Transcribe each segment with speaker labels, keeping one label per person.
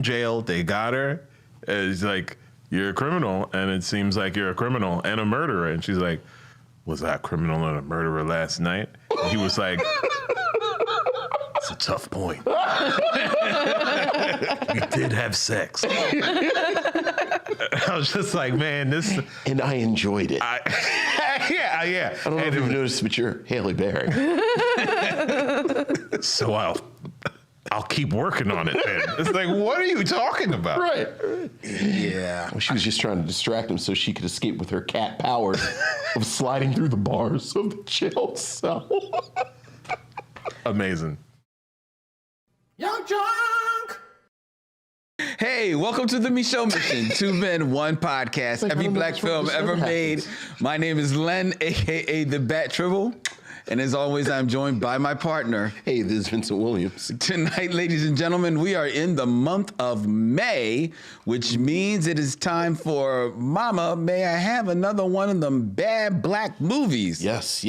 Speaker 1: jail. They got her. And he's like, you're a criminal, and it seems like you're a criminal and a murderer. And she's like, was I a criminal and a murderer last night? And he was like, it's a tough point. We did have sex. I was just like, man, this...
Speaker 2: And I enjoyed it.
Speaker 1: Yeah.
Speaker 2: I don't know if you've noticed, but you're Halle Berry.
Speaker 1: So I'll keep working on it then. It's like, what are you talking about?
Speaker 2: Right.
Speaker 1: Yeah.
Speaker 2: Well, she was just trying to distract him so she could escape with her cat powers of sliding through the bars of the jail cell.
Speaker 1: Amazing.
Speaker 3: Young Drunk!
Speaker 4: Hey, welcome to the Micheaux Mission, 2 Men, 1 podcast, every black film ever made. My name is Len, a.k.a. The Bat Tribble. And as always, I'm joined by my partner.
Speaker 2: Hey, this is Vincent Williams.
Speaker 4: Tonight, ladies and gentlemen, we are in the month of May, which means it is time for Mama, May I Have Another One of them bad black movies.
Speaker 2: Yes.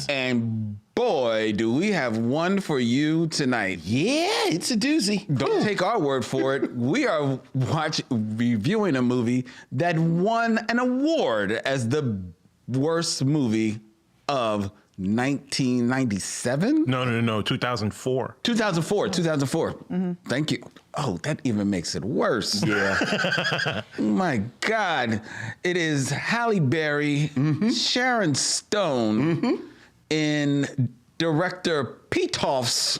Speaker 4: And boy, do we have one for you tonight.
Speaker 2: Yeah, it's a doozy.
Speaker 4: Don't take our word for it. We are reviewing a movie that won an award as the worst movie of 1997?
Speaker 1: No, 2004.
Speaker 4: 2004. Mm-hmm. Thank you. Oh, that even makes it worse.
Speaker 2: Yeah.
Speaker 4: Oh my God. It is Halle Berry, Sharon Stone, in director Pitoff's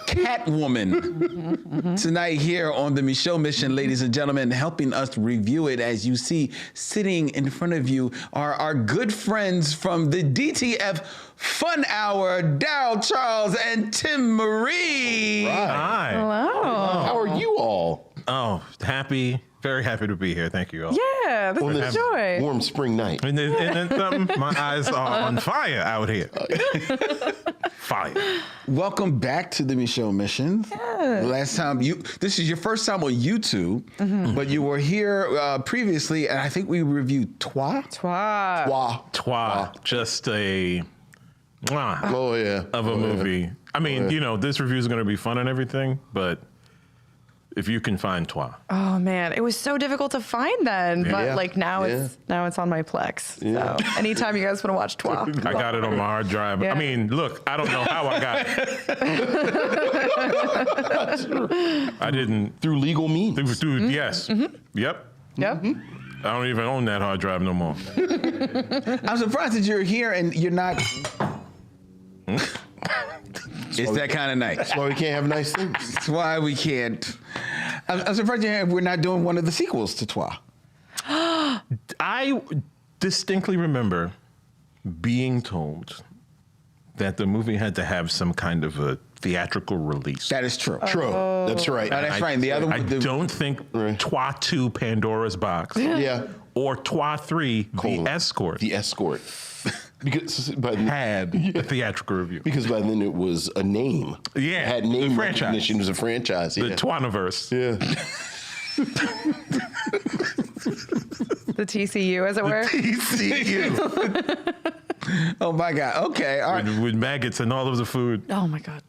Speaker 4: CATWOMAN. Tonight here on the Micheaux Mission, ladies and gentlemen, helping us review it, as you see sitting in front of you are our good friends from the DTF Fun Hour, Darryl, Charles, and Timaree.
Speaker 1: Hi.
Speaker 5: Hello.
Speaker 2: How are you all?
Speaker 1: Oh, very happy to be here. Thank you all.
Speaker 5: Yeah, this is joy.
Speaker 2: Warm spring night.
Speaker 1: And then my eyes are on fire out here. Fire.
Speaker 4: Welcome back to the Micheaux Mission.
Speaker 5: Yeah.
Speaker 4: Last time this is your first time on YouTube, but you were here previously, and I think we reviewed Trois.
Speaker 1: Just a mwah
Speaker 2: Oh, yeah.
Speaker 1: of a movie. I mean, this review is going to be fun and everything, but if you can find Trois.
Speaker 5: Oh man, it was so difficult to find then,
Speaker 2: Yeah.
Speaker 5: but now it's on my Plex.
Speaker 2: Yeah.
Speaker 5: So anytime you guys want to watch Trois,
Speaker 1: I got it on my hard drive.
Speaker 5: Yeah.
Speaker 1: I mean, look, I don't know how I got it. I didn't.
Speaker 2: Through legal means.
Speaker 1: Through yes. Yep.
Speaker 5: Yep.
Speaker 1: I don't even own that hard drive no more.
Speaker 4: I'm surprised that you're here and you're not. It's that kind of night.
Speaker 2: That's why we can't have nice things.
Speaker 4: That's why we can't. I'm surprised we're not doing one of the sequels to Trois.
Speaker 1: I distinctly remember being told that the movie had to have some kind of a theatrical release.
Speaker 4: That is true.
Speaker 2: True. That's right.
Speaker 4: That's right. The other one.
Speaker 1: I don't think Trois 2 Pandora's Box
Speaker 2: Yeah.
Speaker 1: or Trois 3 The Escort
Speaker 2: The Escort. Because by then,
Speaker 1: had a theatrical review.
Speaker 2: because by then it was a name.
Speaker 1: Yeah,
Speaker 2: It had name
Speaker 1: the franchise.
Speaker 2: recognition. It was a franchise.
Speaker 1: The
Speaker 2: Yeah.
Speaker 1: Twaniverse.
Speaker 2: Yeah.
Speaker 5: The TCU, as it were.
Speaker 1: TCU.
Speaker 4: Oh my God. Okay. All right.
Speaker 1: with maggots and all of the food.
Speaker 5: Oh my God.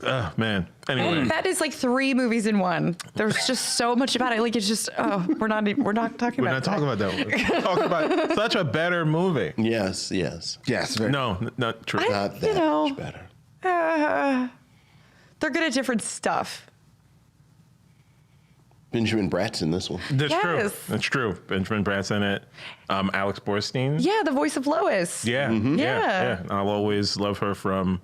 Speaker 1: Oh, man. Anyway.
Speaker 5: And that is like 3 movies in one. There's just so much about it. Like it's just we're not talking
Speaker 1: We're
Speaker 5: about
Speaker 1: not talking about that one. We're talking about such a better movie.
Speaker 2: Yes.
Speaker 4: Yes.
Speaker 1: No, not true.
Speaker 2: Not that much better.
Speaker 5: They're good at different stuff.
Speaker 2: Benjamin Bratt's in this one.
Speaker 1: That's true.
Speaker 5: Yes.
Speaker 1: That's true. Benjamin Bratt's in it. Alex Borstein.
Speaker 5: Yeah, the voice of Lois.
Speaker 1: Yeah.
Speaker 5: Yeah.
Speaker 1: I'll always love her from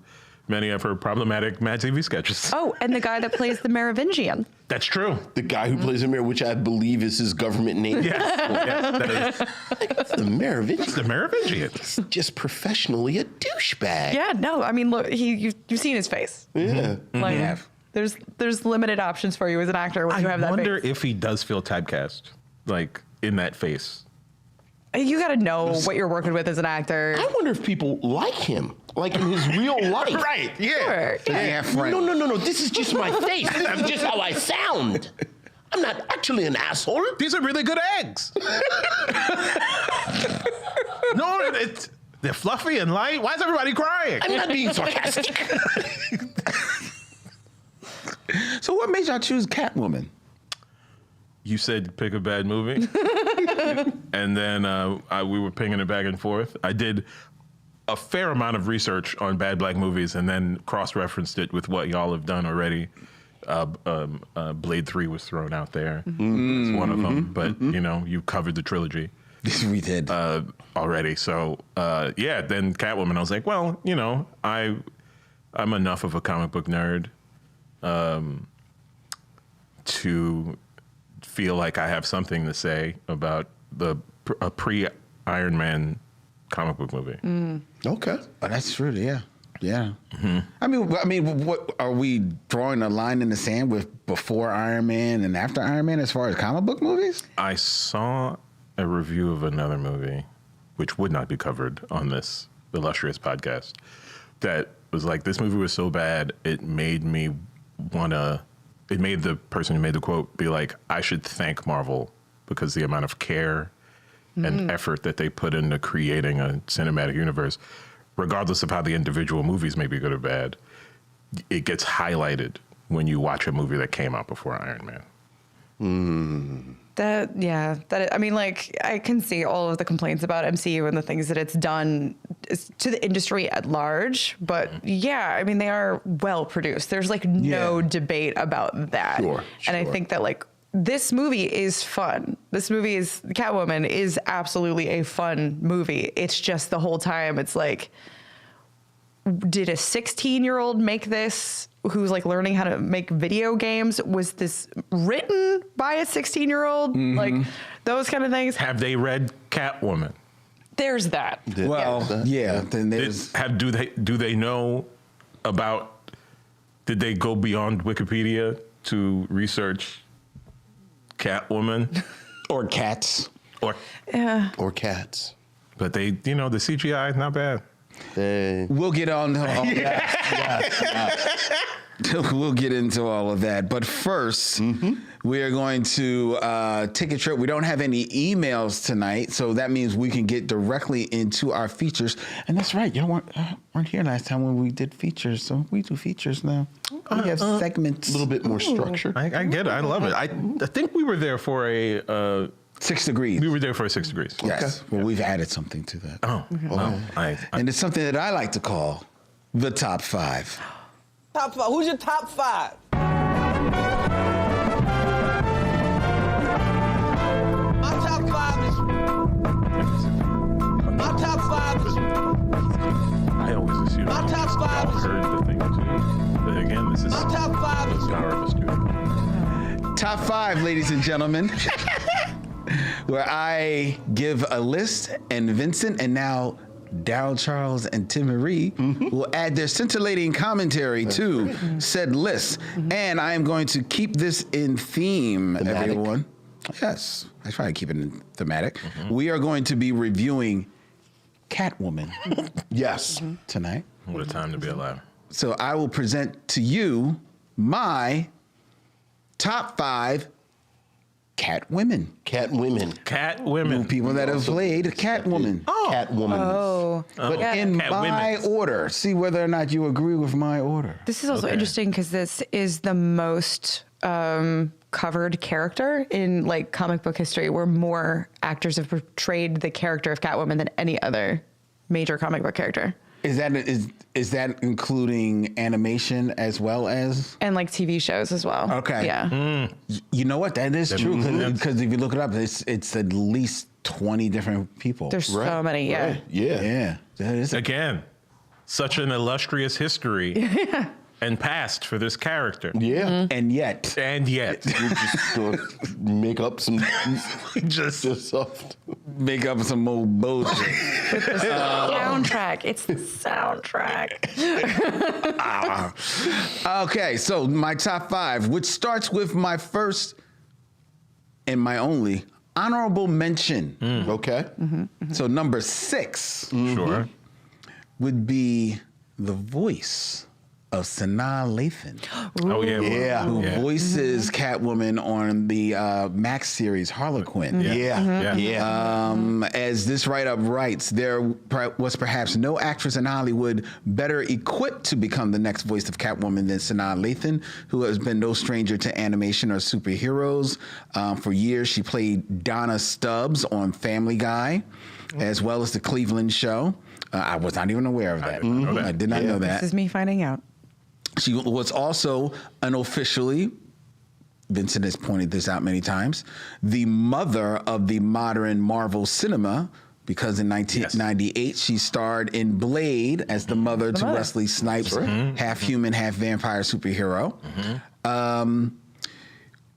Speaker 1: many of her problematic Mad TV sketches.
Speaker 5: Oh, and the guy that plays the Merovingian.
Speaker 1: That's true.
Speaker 2: The guy who plays him here, which I believe is his government name.
Speaker 1: Yes, that is.
Speaker 2: The Merovingian.
Speaker 1: It's the Merovingian.
Speaker 2: Just professionally a douchebag.
Speaker 5: Yeah, no, I mean, look, you've seen his face.
Speaker 2: Yeah.
Speaker 5: Like, there's limited options for you as an actor when you have
Speaker 1: I
Speaker 5: that
Speaker 1: wonder
Speaker 5: face.
Speaker 1: if he does feel typecast, like in that face.
Speaker 5: You got to know what you're working with as an actor.
Speaker 2: I wonder if people like him, like in his real life.
Speaker 1: Right. Yeah.
Speaker 5: Sure, yeah.
Speaker 4: Yeah, friend.
Speaker 2: No. This is just my face. This is just how I sound. I'm not actually an asshole.
Speaker 1: These are really good eggs. No, they're fluffy and light. Why is everybody crying?
Speaker 2: I'm not being sarcastic.
Speaker 4: So what made y'all choose Catwoman?
Speaker 1: You said pick a bad movie, and then we were pinging it back and forth. I did a fair amount of research on bad black movies, and then cross-referenced it with what y'all have done already. Blade 3 was thrown out there. It's one of them, but you covered the trilogy.
Speaker 4: We did
Speaker 1: Already. So then Catwoman. I was like, well, I'm enough of a comic book nerd to feel like I have something to say about a pre-Iron Man comic book movie.
Speaker 2: Okay.
Speaker 4: Oh, that's true. Yeah. Mm-hmm. I mean, what are we drawing a line in the sand with before Iron Man and after Iron Man as far as comic book movies?
Speaker 1: I saw a review of another movie, which would not be covered on this illustrious podcast, that was like, this movie was so bad, it made me it made the person who made the quote be like, I should thank Marvel because the amount of care and effort that they put into creating a cinematic universe, regardless of how the individual movies may be good or bad, it gets highlighted when you watch a movie that came out before Iron Man.
Speaker 5: I mean, like, I can see all of the complaints about MCU and the things that it's done to the industry at large, but I mean, they are well produced. There's like no debate about that.
Speaker 2: Sure.
Speaker 5: And I think that like this movie is fun. This movie is Catwoman is absolutely a fun movie. It's just the whole time it's like, did a 16-year-old make this who's like learning how to make video games? Was this written by a 16-year-old? Like those kind of things.
Speaker 1: Have they read Catwoman?
Speaker 5: There's that.
Speaker 4: Then there's
Speaker 1: Do they know about? Did they go beyond Wikipedia to research Catwoman
Speaker 4: or cats?
Speaker 1: Or
Speaker 2: cats.
Speaker 1: But the CGI is not bad.
Speaker 4: We'll get on to all that. We'll get into all of that. But first, we are going to take a trip. We don't have any emails tonight, so that means we can get directly into our features. And that's right. Y'all weren't here last time when we did features, so we do features now. We have segments.
Speaker 2: A little bit more structure.
Speaker 1: I get it. I love it. I think we were there for a
Speaker 4: 6 degrees.
Speaker 1: We were there for a 6 degrees.
Speaker 4: Yes. Well, we've added something to that.
Speaker 1: And
Speaker 4: it's something that I like to call the top 5.
Speaker 3: Top 5. Who's your top 5? My top 5 is. My top 5 is.
Speaker 1: I always assume
Speaker 3: My top 5 is.
Speaker 1: heard the thing too. But again, this is
Speaker 3: My top 5 is.
Speaker 1: the power of a student.
Speaker 4: Top 5, ladies and gentlemen, where I give a list and Vincent and now Darryl, Charles, and Timaree will add their scintillating commentary to said list. And I am going to keep this in theme, everyone. Yes, I try to keep it in thematic. We are going to be reviewing Catwoman.
Speaker 2: Yes.
Speaker 4: Tonight.
Speaker 1: What a time to be alive.
Speaker 4: So I will present to you my top 5 Catwomen.
Speaker 1: Catwomen.
Speaker 4: People that have played Catwoman.
Speaker 2: Catwoman.
Speaker 5: Oh.
Speaker 4: But in my order. See whether or not you agree with my order.
Speaker 5: This is also interesting because this is the most covered character in like comic book history, where more actors have portrayed the character of Catwoman than any other major comic book character.
Speaker 4: Is that including animation as well as?
Speaker 5: And like TV shows as well.
Speaker 4: Okay.
Speaker 5: Yeah.
Speaker 4: You know what? That is true. Because if you look it up, it's at least 20 different people.
Speaker 5: There's so many. Yeah.
Speaker 2: Right. Yeah.
Speaker 4: Yeah. That is
Speaker 1: Again, such an illustrious history and past for this character.
Speaker 2: Yeah.
Speaker 4: And yet.
Speaker 1: And yet.
Speaker 2: We're just going to make up some
Speaker 1: Just
Speaker 2: stuff.
Speaker 4: Make up some more bullshit.
Speaker 5: Soundtrack. It's the soundtrack.
Speaker 4: Okay, so my top 5, which starts with my first and my only honorable mention.
Speaker 2: Okay.
Speaker 4: So number 6
Speaker 1: sure.
Speaker 4: would be the voice of Sanaa Lathan,
Speaker 1: Oh yeah.
Speaker 2: Yeah.
Speaker 4: who
Speaker 1: Yeah.
Speaker 4: voices Catwoman on the Max series Harlequin.
Speaker 1: Yeah.
Speaker 4: As this write-up writes, there was perhaps no actress in Hollywood better equipped to become the next voice of Catwoman than Sanaa Lathan, who has been no stranger to animation or superheroes. For years, she played Donna Stubbs on Family Guy, as well as The Cleveland Show. I was not even aware of that. I did not know that.
Speaker 5: This is me finding out.
Speaker 4: She was also unofficially, Vincent has pointed this out many times, the mother of the modern Marvel cinema, because in 1998 she starred in Blade as the mother to Wesley Snipes, half human, half vampire superhero.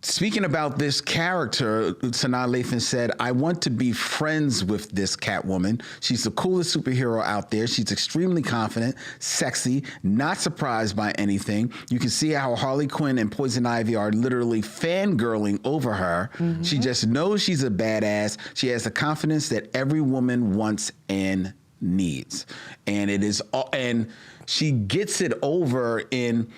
Speaker 4: Speaking about this character, Sanaa Lathan said, "I want to be friends with this Catwoman. She's the coolest superhero out there. She's extremely confident, sexy, not surprised by anything. You can see how Harley Quinn and Poison Ivy are literally fangirling over her. She just knows she's a badass. She has the confidence that every woman wants and needs." And it is, and she gets it over in...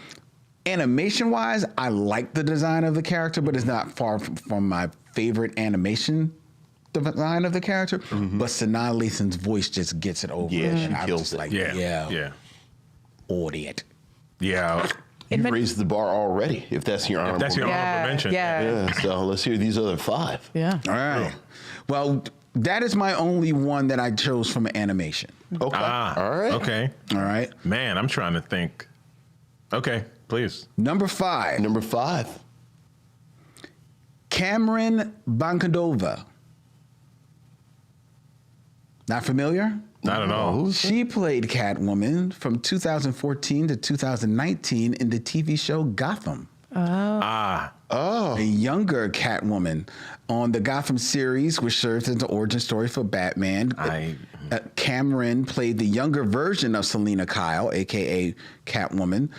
Speaker 4: Animation-wise, I like the design of the character, but it's not far from my favorite animation design of the character. But Sanaa Lathan's voice just gets it over.
Speaker 2: Yeah,
Speaker 4: and
Speaker 2: she
Speaker 4: I'm
Speaker 2: kills
Speaker 4: just
Speaker 2: it.
Speaker 4: like,
Speaker 1: Yeah.
Speaker 4: Idiot.
Speaker 1: Yeah.
Speaker 2: You've raised the bar already, if that's your honorable
Speaker 1: That's your honorable mention.
Speaker 2: Yeah, so let's hear these other 5.
Speaker 5: Yeah.
Speaker 4: All right. Well, that is my only one that I chose from animation.
Speaker 2: Okay. All right.
Speaker 1: Okay.
Speaker 4: All right.
Speaker 1: Man, I'm trying to think. Okay, please.
Speaker 4: Number 5,
Speaker 2: Number 5.
Speaker 4: Cameron Bankadova. Not familiar?
Speaker 1: Not at all.
Speaker 4: She played Catwoman from 2014 to 2019 in the TV show Gotham.
Speaker 1: Ah.
Speaker 4: A younger Catwoman on the Gotham series, which serves as the origin story for Batman. Cameron played the younger version of Selena Kyle, aka Catwoman.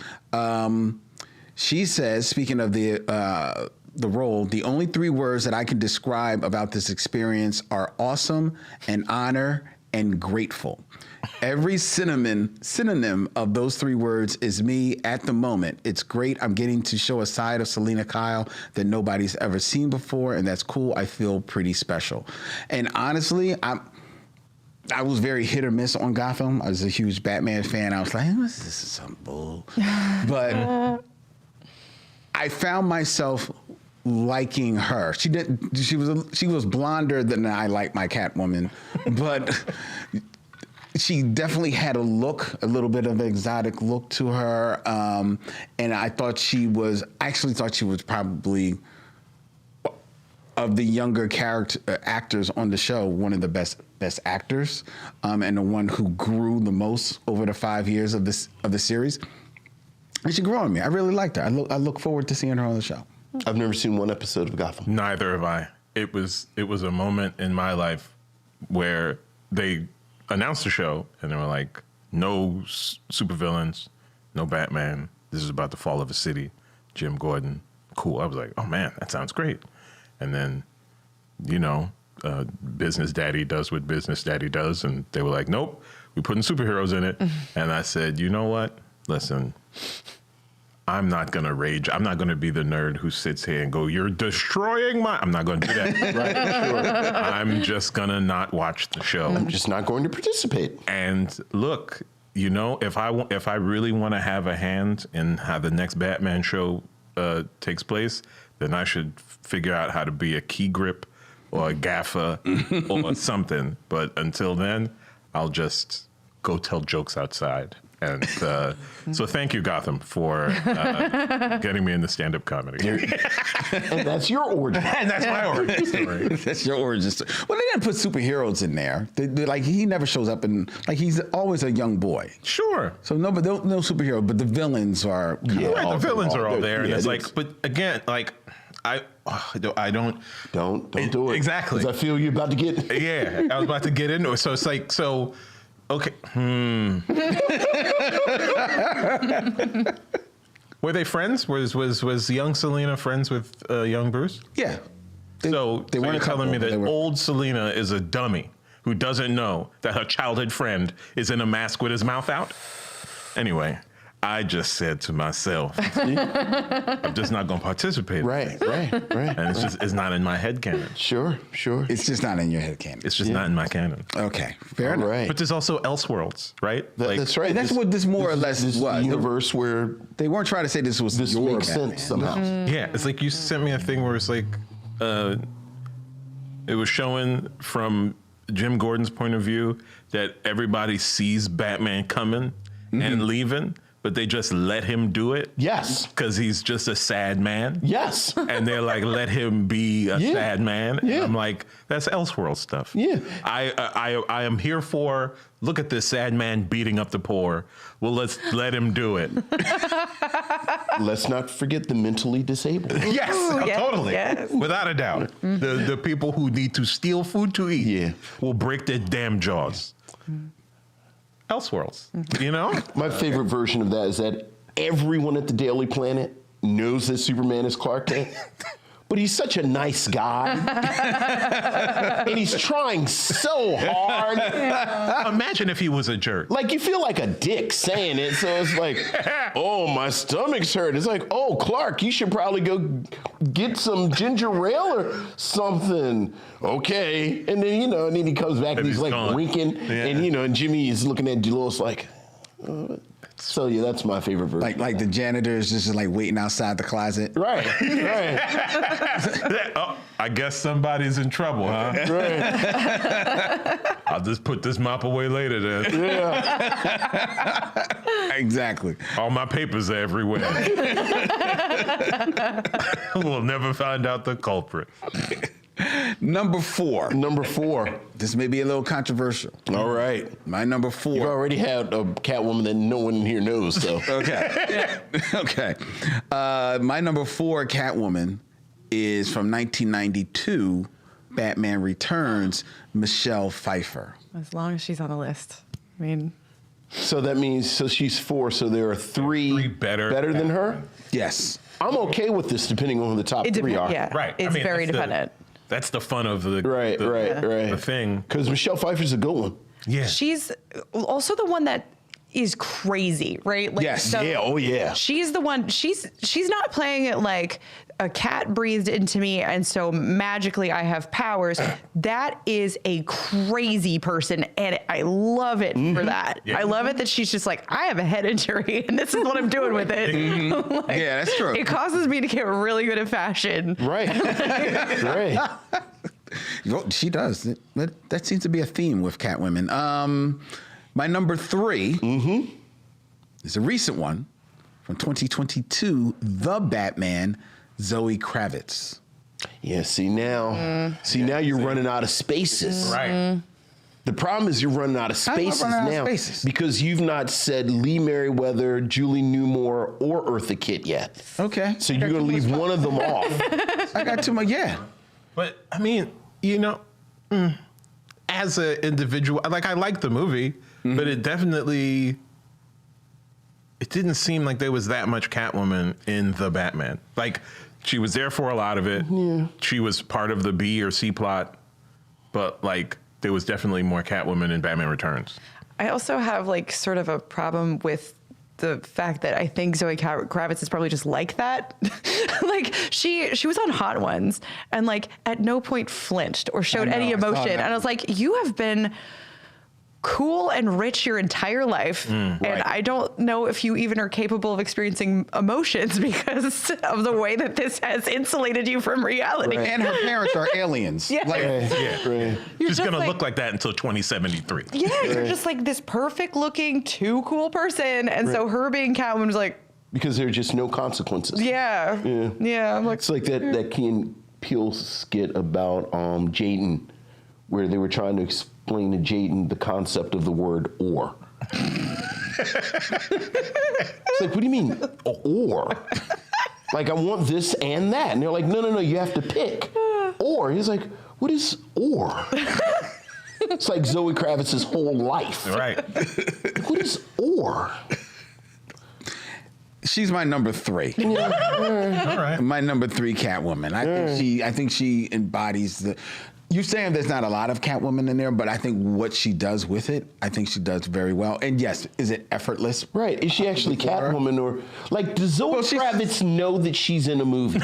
Speaker 4: She says, speaking of the role, the only 3 words that I can describe about this experience are awesome and honor and grateful. Every synonym of those 3 words is me at the moment. It's great. I'm getting to show a side of Selena Kyle that nobody's ever seen before, and that's cool. I feel pretty special. And honestly, I was very hit or miss on Gotham. I was a huge Batman fan. I was like, this is some bull. But I found myself liking her. She was blonder than I like my Catwoman, but she definitely had a little bit of an exotic look to her. And I actually thought she was probably, of the younger actors on the show, one of the best actors, and the one who grew the most over the 5 years of the series. And she grew on me. I really liked her. I look forward to seeing her on the show.
Speaker 2: I've never seen one episode of Gotham.
Speaker 1: Neither have I. It was a moment in my life where they announced the show and they were like, no supervillains, no Batman. This is about the fall of a city. Jim Gordon. Cool. I was like, oh man, that sounds great. And then, Business Daddy does what Business Daddy does. And they were like, nope, we're putting superheroes in it. And I said, you know what? Listen, I'm not going to rage. I'm not going to be the nerd who sits here and go, you're destroying my... I'm not going to do that.
Speaker 2: Right, sure.
Speaker 1: I'm just going to not watch the show.
Speaker 2: I'm just not going to participate.
Speaker 1: And look, if I really want to have a hand in how the next Batman show takes place, then I should figure out how to be a key grip or a gaffer or something. But until then, I'll just go tell jokes outside. And so thank you, Gotham, for getting me into stand-up comedy.
Speaker 2: And that's your origin.
Speaker 1: And that's my origin story.
Speaker 4: That's your origin story. Well, they didn't put superheroes in there. Like, he never shows up, and like, he's always a young boy.
Speaker 1: Sure.
Speaker 4: So no superhero, but the villains are.
Speaker 1: Right, the villains are all there. And
Speaker 2: Yeah,
Speaker 1: it's
Speaker 2: it
Speaker 1: like,
Speaker 2: is.
Speaker 1: but again, like, I don't.
Speaker 2: Don't do it.
Speaker 1: Exactly.
Speaker 2: Because I feel you're about to get...
Speaker 1: Yeah, I was about to get into it. So it's like, okay. Were they friends? Was young Selena friends with young Bruce?
Speaker 4: Yeah.
Speaker 1: So
Speaker 4: they weren't
Speaker 1: you're telling me
Speaker 4: a couple,
Speaker 1: that
Speaker 4: they were-
Speaker 1: old Selena is a dummy who doesn't know that her childhood friend is in a mask with his mouth out? Anyway, I just said to myself, I'm just not going to participate.
Speaker 2: Right.
Speaker 1: And it's not in my head canon.
Speaker 2: Sure.
Speaker 4: It's just not in your head canon.
Speaker 1: It's just not in my canon.
Speaker 4: Okay, fair enough.
Speaker 2: Right.
Speaker 1: But there's also Elseworlds, right?
Speaker 2: That's right.
Speaker 4: That's what this more or less
Speaker 2: this
Speaker 4: was.
Speaker 2: universe where
Speaker 4: They weren't trying to say this was
Speaker 2: this
Speaker 4: your
Speaker 2: makes
Speaker 4: Batman.
Speaker 2: sense somehow.
Speaker 1: Yeah, it's like you sent me a thing where it's like, it was showing from Jim Gordon's point of view that everybody sees Batman coming and leaving, but they just let him do it.
Speaker 2: Yes.
Speaker 1: Because he's just a sad man.
Speaker 2: Yes.
Speaker 1: And they're like, let him be a sad man.
Speaker 2: Yeah.
Speaker 1: And I'm like, that's Elseworld stuff.
Speaker 2: Yeah.
Speaker 1: I am here for, look at this sad man beating up the poor. Well, let's let him do it.
Speaker 2: Let's not forget the mentally disabled.
Speaker 1: Yes,
Speaker 5: yes,
Speaker 1: totally.
Speaker 5: yes.
Speaker 1: Without a doubt. The people who need to steal food to eat
Speaker 2: Yeah.
Speaker 1: will break their damn jaws. Elseworlds, you know?
Speaker 2: My favorite version of that is that everyone at the Daily Planet knows that Superman is Clark Kent, but he's such a nice guy. And he's trying so hard.
Speaker 1: Imagine if he was a jerk.
Speaker 2: Like, you feel like a dick saying it, so it's like, oh, my stomach's hurt. It's like, oh, Clark, you should probably go get some ginger ale or something. Okay. And then, and then he comes back and he's like
Speaker 1: gone.
Speaker 2: winking.
Speaker 1: Yeah.
Speaker 2: And, and Jimmy is looking at Dolores like, so yeah, that's my favorite version.
Speaker 4: Like the janitor is just like waiting outside the closet.
Speaker 2: Right.
Speaker 1: Oh, I guess somebody's in trouble, huh?
Speaker 2: Right.
Speaker 1: I'll just put this mop away later then.
Speaker 2: Yeah.
Speaker 4: Exactly.
Speaker 1: All my papers are everywhere. We'll never find out the culprit.
Speaker 4: Number 4.
Speaker 2: Number 4.
Speaker 4: This may be a little controversial.
Speaker 2: All right.
Speaker 4: My number
Speaker 2: You've
Speaker 4: 4.
Speaker 2: already had a Catwoman that no one here knows, so.
Speaker 4: Okay. Okay. My number 4 Catwoman is from 1992, Batman Returns, Michelle Pfeiffer.
Speaker 5: As long as she's on the list. I mean,
Speaker 2: So that means, she's 4, so there are 3
Speaker 1: better
Speaker 2: than her?
Speaker 4: Yes.
Speaker 2: I'm okay with this depending on who the top 3 are.
Speaker 5: yeah,
Speaker 1: Right.
Speaker 5: it's very dependent.
Speaker 1: That's the fun of the
Speaker 2: Right.
Speaker 1: the thing.
Speaker 2: Because Michelle Pfeiffer's a good one.
Speaker 1: Yeah.
Speaker 5: She's also the one that is crazy, right? Like,
Speaker 4: Yes.
Speaker 2: Yeah, oh yeah.
Speaker 5: She's the one. She's not playing it like a cat breathed into me, and so magically I have powers. That is a crazy person, and I love it for that.
Speaker 1: Yeah.
Speaker 5: I love it that she's just like, I have a head injury, and this is what I'm doing with it. Like,
Speaker 4: Yeah, that's true.
Speaker 5: It causes me to get really good at fashion.
Speaker 2: Right. Right.
Speaker 4: She does. That seems to be a theme with Catwomen. My number 3 is a recent one from 2022, The Batman, Zoe Kravitz.
Speaker 2: Yeah, see now you're running out of spaces.
Speaker 1: Right.
Speaker 2: The problem is you're running out of spaces
Speaker 4: running out of
Speaker 2: now
Speaker 4: spaces?
Speaker 2: because you've not said Lee Merriweather, Julie Newmar, or Eartha Kitt yet.
Speaker 4: Okay.
Speaker 2: So you're going to leave one of them off.
Speaker 4: I got too much. Yeah.
Speaker 1: But I mean, as an individual, I like the movie, but it didn't seem like there was that much Catwoman in the Batman. Like, she was there for a lot of it. Yeah. She was part of the B or C plot, but like there was definitely more Catwoman in Batman Returns.
Speaker 5: I also have like sort of a problem with the fact that I think Zoe Kravitz is probably just like that. Like she was on Hot Ones and like at no point flinched or showed any emotion. And I was like, you have been cool and rich your entire life. And I don't know if you even are capable of experiencing emotions because of the way that this has insulated you from reality.
Speaker 4: And her parents are aliens.
Speaker 5: Yeah.
Speaker 4: Like,
Speaker 2: Right.
Speaker 5: You're
Speaker 1: She's
Speaker 5: just
Speaker 1: gonna
Speaker 5: like-
Speaker 1: look like that until 2073.
Speaker 5: Yeah, you're just like this perfect looking, too cool person. And so her being Catwoman was like,
Speaker 2: Because there are just no consequences.
Speaker 5: yeah. I'm like,
Speaker 2: It's like that Key and Peele skit about Jaden, where they were trying to explain to Jaden the concept of the word or. It's like, what do you mean or? Like, I want this and that. And they're like, no, you have to pick. Or. He's like, what is or? It's like Zoe Kravitz's whole life.
Speaker 1: Right.
Speaker 2: What is or?
Speaker 4: she's my number 3.
Speaker 1: All right.
Speaker 4: My number 3 Catwoman. I think she embodies You're saying there's not a lot of Catwoman in there, but I think what she does with it, I think she does very well. And yes, is it effortless?
Speaker 2: Right. Is she actually Catwoman, or like does Zoe Kravitz know that she's in a movie?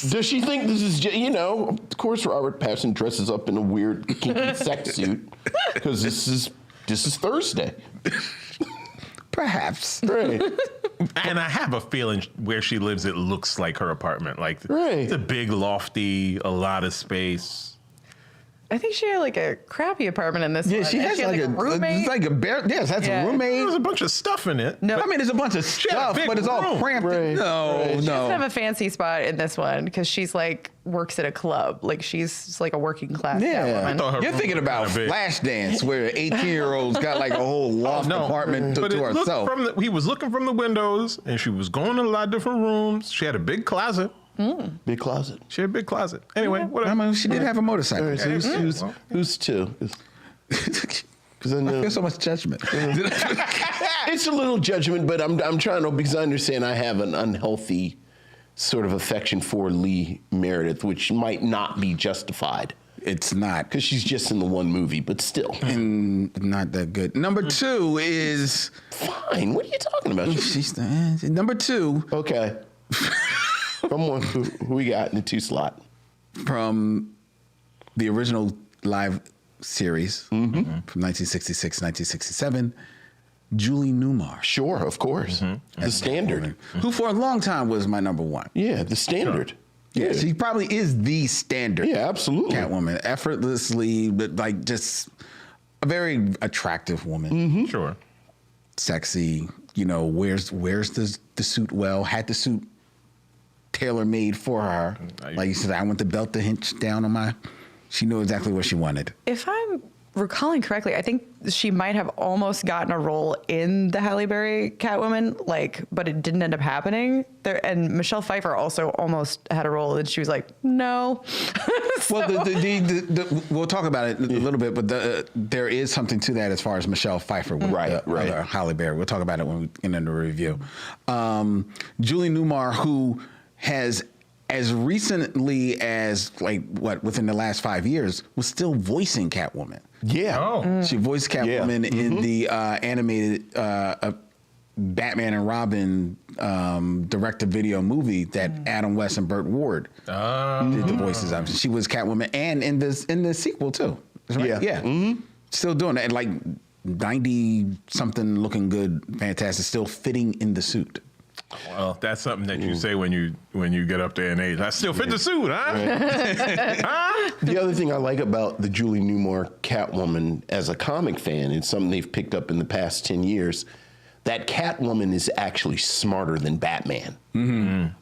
Speaker 2: Does she think this is, of course Robert Pattinson dresses up in a weird kinky sex suit because this is Thursday.
Speaker 4: Perhaps.
Speaker 2: Right.
Speaker 1: And I have a feeling where she lives, it looks like her apartment. Like, it's a big, lofty, a lot of space.
Speaker 5: I think she had like a crappy apartment in this one.
Speaker 4: She has
Speaker 5: had
Speaker 4: like a
Speaker 5: roommate.
Speaker 4: It's like a bear. Yes, that's a roommate.
Speaker 1: There's a bunch of stuff in it.
Speaker 5: No.
Speaker 4: I mean, there's a bunch of
Speaker 1: had a
Speaker 4: stuff,
Speaker 1: big
Speaker 4: but it's all
Speaker 1: room.
Speaker 4: cramped.
Speaker 2: Right.
Speaker 4: No,
Speaker 2: Right.
Speaker 5: She doesn't have
Speaker 4: no.
Speaker 5: a fancy spot in this one because she's like works at a club. Like she's like a working class
Speaker 4: Yeah,
Speaker 5: Catwoman.
Speaker 1: her
Speaker 4: you're
Speaker 1: room
Speaker 4: thinking
Speaker 1: was
Speaker 4: about
Speaker 1: kinda big.
Speaker 4: Flashdance, where 18-year-olds got like a whole loft apartment
Speaker 1: but
Speaker 4: to
Speaker 1: it looked
Speaker 4: herself.
Speaker 1: he was looking from the windows, and she was going to a lot of different rooms. She had a big closet.
Speaker 2: Big closet.
Speaker 1: She had a big closet. Anyway, whatever.
Speaker 4: I mean, she did have a motorcycle.
Speaker 2: All right, so who's two? Because I know
Speaker 4: I feel so much judgment.
Speaker 2: it's a little judgment, but I'm trying to, because I understand I have an unhealthy sort of affection for Lee Meredith, which might not be justified
Speaker 4: It's not.
Speaker 2: because she's just in the one movie, but still.
Speaker 4: Not that good. Number two is
Speaker 2: Fine. What are you talking about?
Speaker 4: she's number two
Speaker 2: Okay. Come on. Who we got in the two slot?
Speaker 4: from the original live series from 1966, 1967. Julie Newmar,
Speaker 2: Sure, of course. The standard.
Speaker 4: who for a long time was my number one.
Speaker 2: Yeah, the standard.
Speaker 4: Yeah, she probably is the standard.
Speaker 2: Yeah, absolutely.
Speaker 4: Catwoman, effortlessly, but like just a very attractive woman.
Speaker 1: Sure.
Speaker 4: Sexy, wears the suit well, had the suit tailor-made for her. Like you said, I want the belt to hinge down on she knew exactly what she wanted.
Speaker 5: If I'm recalling correctly, I think she might have almost gotten a role in the Halle Berry Catwoman, but it didn't end up happening. And Michelle Pfeiffer also almost had a role, and she was like, no.
Speaker 4: Well, we'll talk about it a little bit, but there is something to that as far as Michelle Pfeiffer with
Speaker 2: Right.
Speaker 4: Halle Berry. We'll talk about it when we get into the review. Julie Newmar, who has, as recently as within the last 5 years, was still voicing Catwoman.
Speaker 2: Yeah.
Speaker 1: Oh.
Speaker 4: She voiced Catwoman in the animated Batman and Robin direct-to-video movie that Adam West and Burt Ward did the voices of. She was Catwoman, and in the sequel too. Right?
Speaker 2: Yeah.
Speaker 4: Still doing it, like 90-something, looking good, fantastic, still fitting in the suit.
Speaker 1: Well, that's something that you say when you get up there in age. I still fit the suit, huh? Huh?
Speaker 2: The other thing I like about the Julie Newmar Catwoman as a comic fan, it's something they've picked up in the past 10 years, that Catwoman is actually smarter than Batman.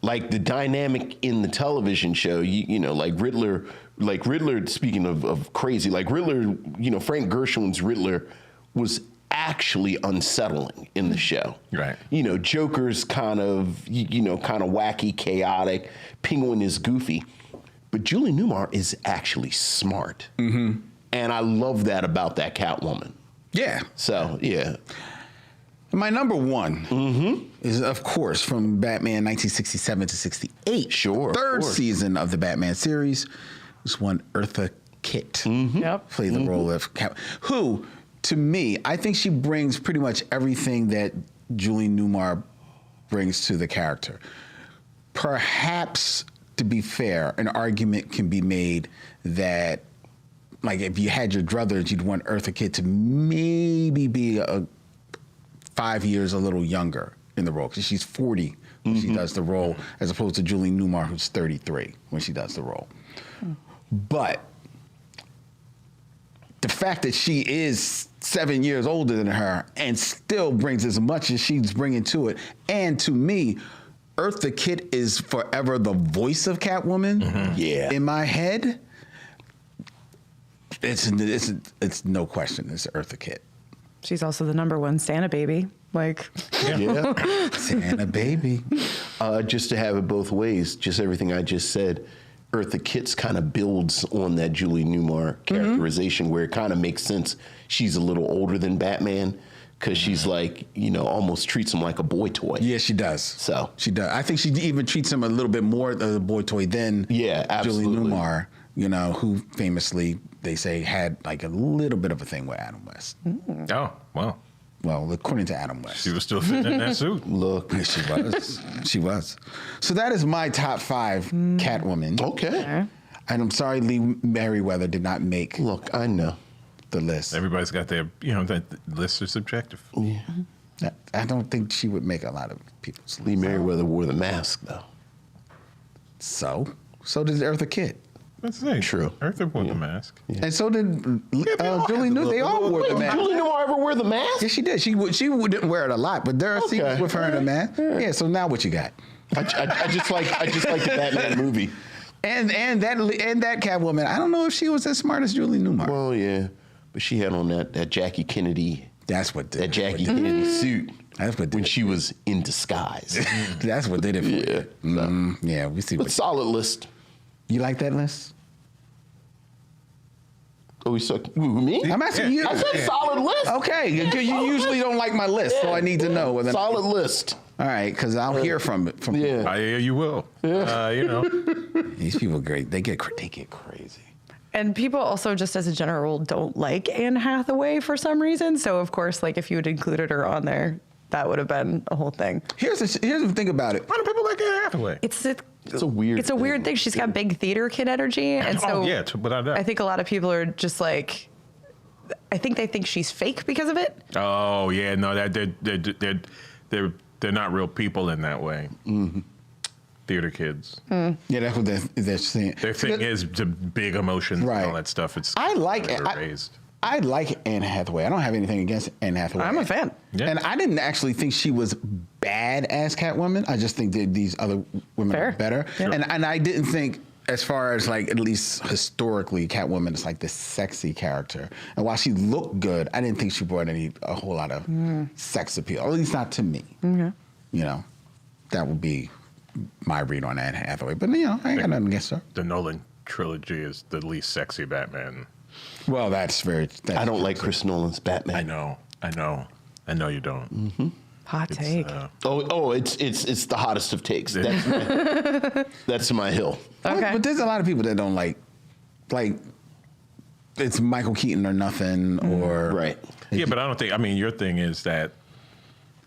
Speaker 2: Like the dynamic in the television show, like Riddler, speaking of crazy, like Riddler, Frank Gershwin's Riddler was actually unsettling in the show.
Speaker 1: Right.
Speaker 2: Joker's kind of wacky, chaotic. Penguin is goofy. But Julie Newmar is actually smart. And I love that about that Catwoman.
Speaker 4: Yeah.
Speaker 2: So, yeah.
Speaker 4: My number one is, of course, from Batman 1967 to 68.
Speaker 2: Sure, of
Speaker 4: Third
Speaker 2: course.
Speaker 4: season of the Batman series was one Eartha Kitt.
Speaker 5: Yep.
Speaker 4: Played the role of who, to me, I think she brings pretty much everything that Julie Newmar brings to the character. Perhaps, to be fair, an argument can be made that, like, if you had your druthers, you'd want Eartha Kitt to maybe be 5 years a little younger in the role, because she's 40 when she does the role, as opposed to Julie Newmar, who's 33 when she does the role. But the fact that she is 7 years older than her and still brings as much as she's bringing to it, and to me, Eartha Kitt is forever the voice of Catwoman.
Speaker 2: Yeah.
Speaker 4: In my head, it's no question, it's Eartha Kitt.
Speaker 5: She's also the number one Santa baby.
Speaker 2: Yeah.
Speaker 4: Santa baby.
Speaker 2: Just to have it both ways, just everything I just said, Eartha Kitt kind of builds on that Julie Newmar characterization where it kind of makes sense. She's a little older than Batman because she's like, almost treats him like a boy toy.
Speaker 4: Yeah, she does.
Speaker 2: So
Speaker 4: she does. I think she even treats him a little bit more of a boy toy than
Speaker 2: absolutely.
Speaker 4: Julie Newmar, who famously, they say, had like a little bit of a thing with Adam West.
Speaker 1: Oh, wow.
Speaker 4: Well, according to Adam West.
Speaker 1: She was still fitting in that suit.
Speaker 2: Look.
Speaker 4: She was. She was. So that is my top 5 Catwoman.
Speaker 2: Okay.
Speaker 4: And I'm sorry Lee Merriweather did not make
Speaker 2: Look, I know.
Speaker 4: the list.
Speaker 1: Everybody's got their, that lists are subjective.
Speaker 2: Yeah.
Speaker 4: I don't think she would make a lot of people's
Speaker 2: Lee
Speaker 4: list.
Speaker 2: Merriweather wore the mask, though.
Speaker 4: So did Eartha Kitt.
Speaker 1: That's the thing.
Speaker 2: True.
Speaker 1: Arthur wore the mask.
Speaker 4: And so did Julie Newmar. They all wore the
Speaker 2: Did
Speaker 4: mask.
Speaker 2: Julie Newmar ever wear the mask?
Speaker 4: Yeah, she did. She didn't wear it a lot, but there are scenes with her in a mask. Yeah. So now what you got?
Speaker 2: I just like the Batman movie.
Speaker 4: And that Catwoman. I don't know if she was as smart as Julie Newmar.
Speaker 2: Well, yeah, but she had on that Jackie Kennedy.
Speaker 4: That's what did
Speaker 2: That Jackie Kennedy suit.
Speaker 4: That's what did
Speaker 2: when
Speaker 4: it.
Speaker 2: she was in disguise.
Speaker 4: That's what did it for you. Yeah, we see.
Speaker 2: But
Speaker 4: What
Speaker 2: solid list.
Speaker 4: you like that list?
Speaker 2: Oh, we suck. Who, me?
Speaker 4: I'm asking you.
Speaker 2: I said solid list.
Speaker 4: Okay, you usually don't like my list, so I need to know whether.
Speaker 2: Solid list.
Speaker 4: All right, because I'll hear from it. From
Speaker 2: Yeah.
Speaker 1: I hear you will.
Speaker 4: these people, are great. They get crazy.
Speaker 5: And people also, just as a general, don't like Anne Hathaway for some reason. So, of course, like if you had included her on there, that would have been a whole thing.
Speaker 4: Here's the thing about it.
Speaker 1: Why do people like Anne Hathaway?
Speaker 5: It's
Speaker 2: a weird
Speaker 5: It's a weird thing. She's got big theater kid energy, and so
Speaker 1: without that.
Speaker 5: I think a lot of people are just like, I think they think she's fake because of it.
Speaker 1: Oh yeah, no, that they're not real people in that way.
Speaker 2: Mm-hmm.
Speaker 1: Theater kids.
Speaker 4: Yeah, that's what they're saying.
Speaker 1: Their thing is the big emotions and all that stuff. It's
Speaker 4: I like it.
Speaker 1: raised.
Speaker 4: I like Anne Hathaway. I don't have anything against Anne Hathaway.
Speaker 5: I'm a fan.
Speaker 1: Yeah.
Speaker 4: And I didn't actually think she was bad as Catwoman. I just think that these other women are better.
Speaker 5: Yeah.
Speaker 4: And I didn't think, as far as like at least historically, Catwoman is like this sexy character. And while she looked good, I didn't think she brought a whole lot of sex appeal. Or at least not to me.
Speaker 5: Mm-hmm.
Speaker 4: That would be my read on Anne Hathaway. But I ain't got nothing against her.
Speaker 1: The Nolan trilogy is the least sexy Batman.
Speaker 4: Well, that's
Speaker 2: I don't like Chris Nolan's Batman.
Speaker 1: I know you don't.
Speaker 2: Mm-hmm.
Speaker 5: Hot take.
Speaker 2: It's the hottest of takes. That's my hill.
Speaker 5: Okay.
Speaker 4: But there's a lot of people that don't like it's Michael Keaton or nothing, or
Speaker 2: Right.
Speaker 1: Yeah, but I don't think. I mean, your thing is that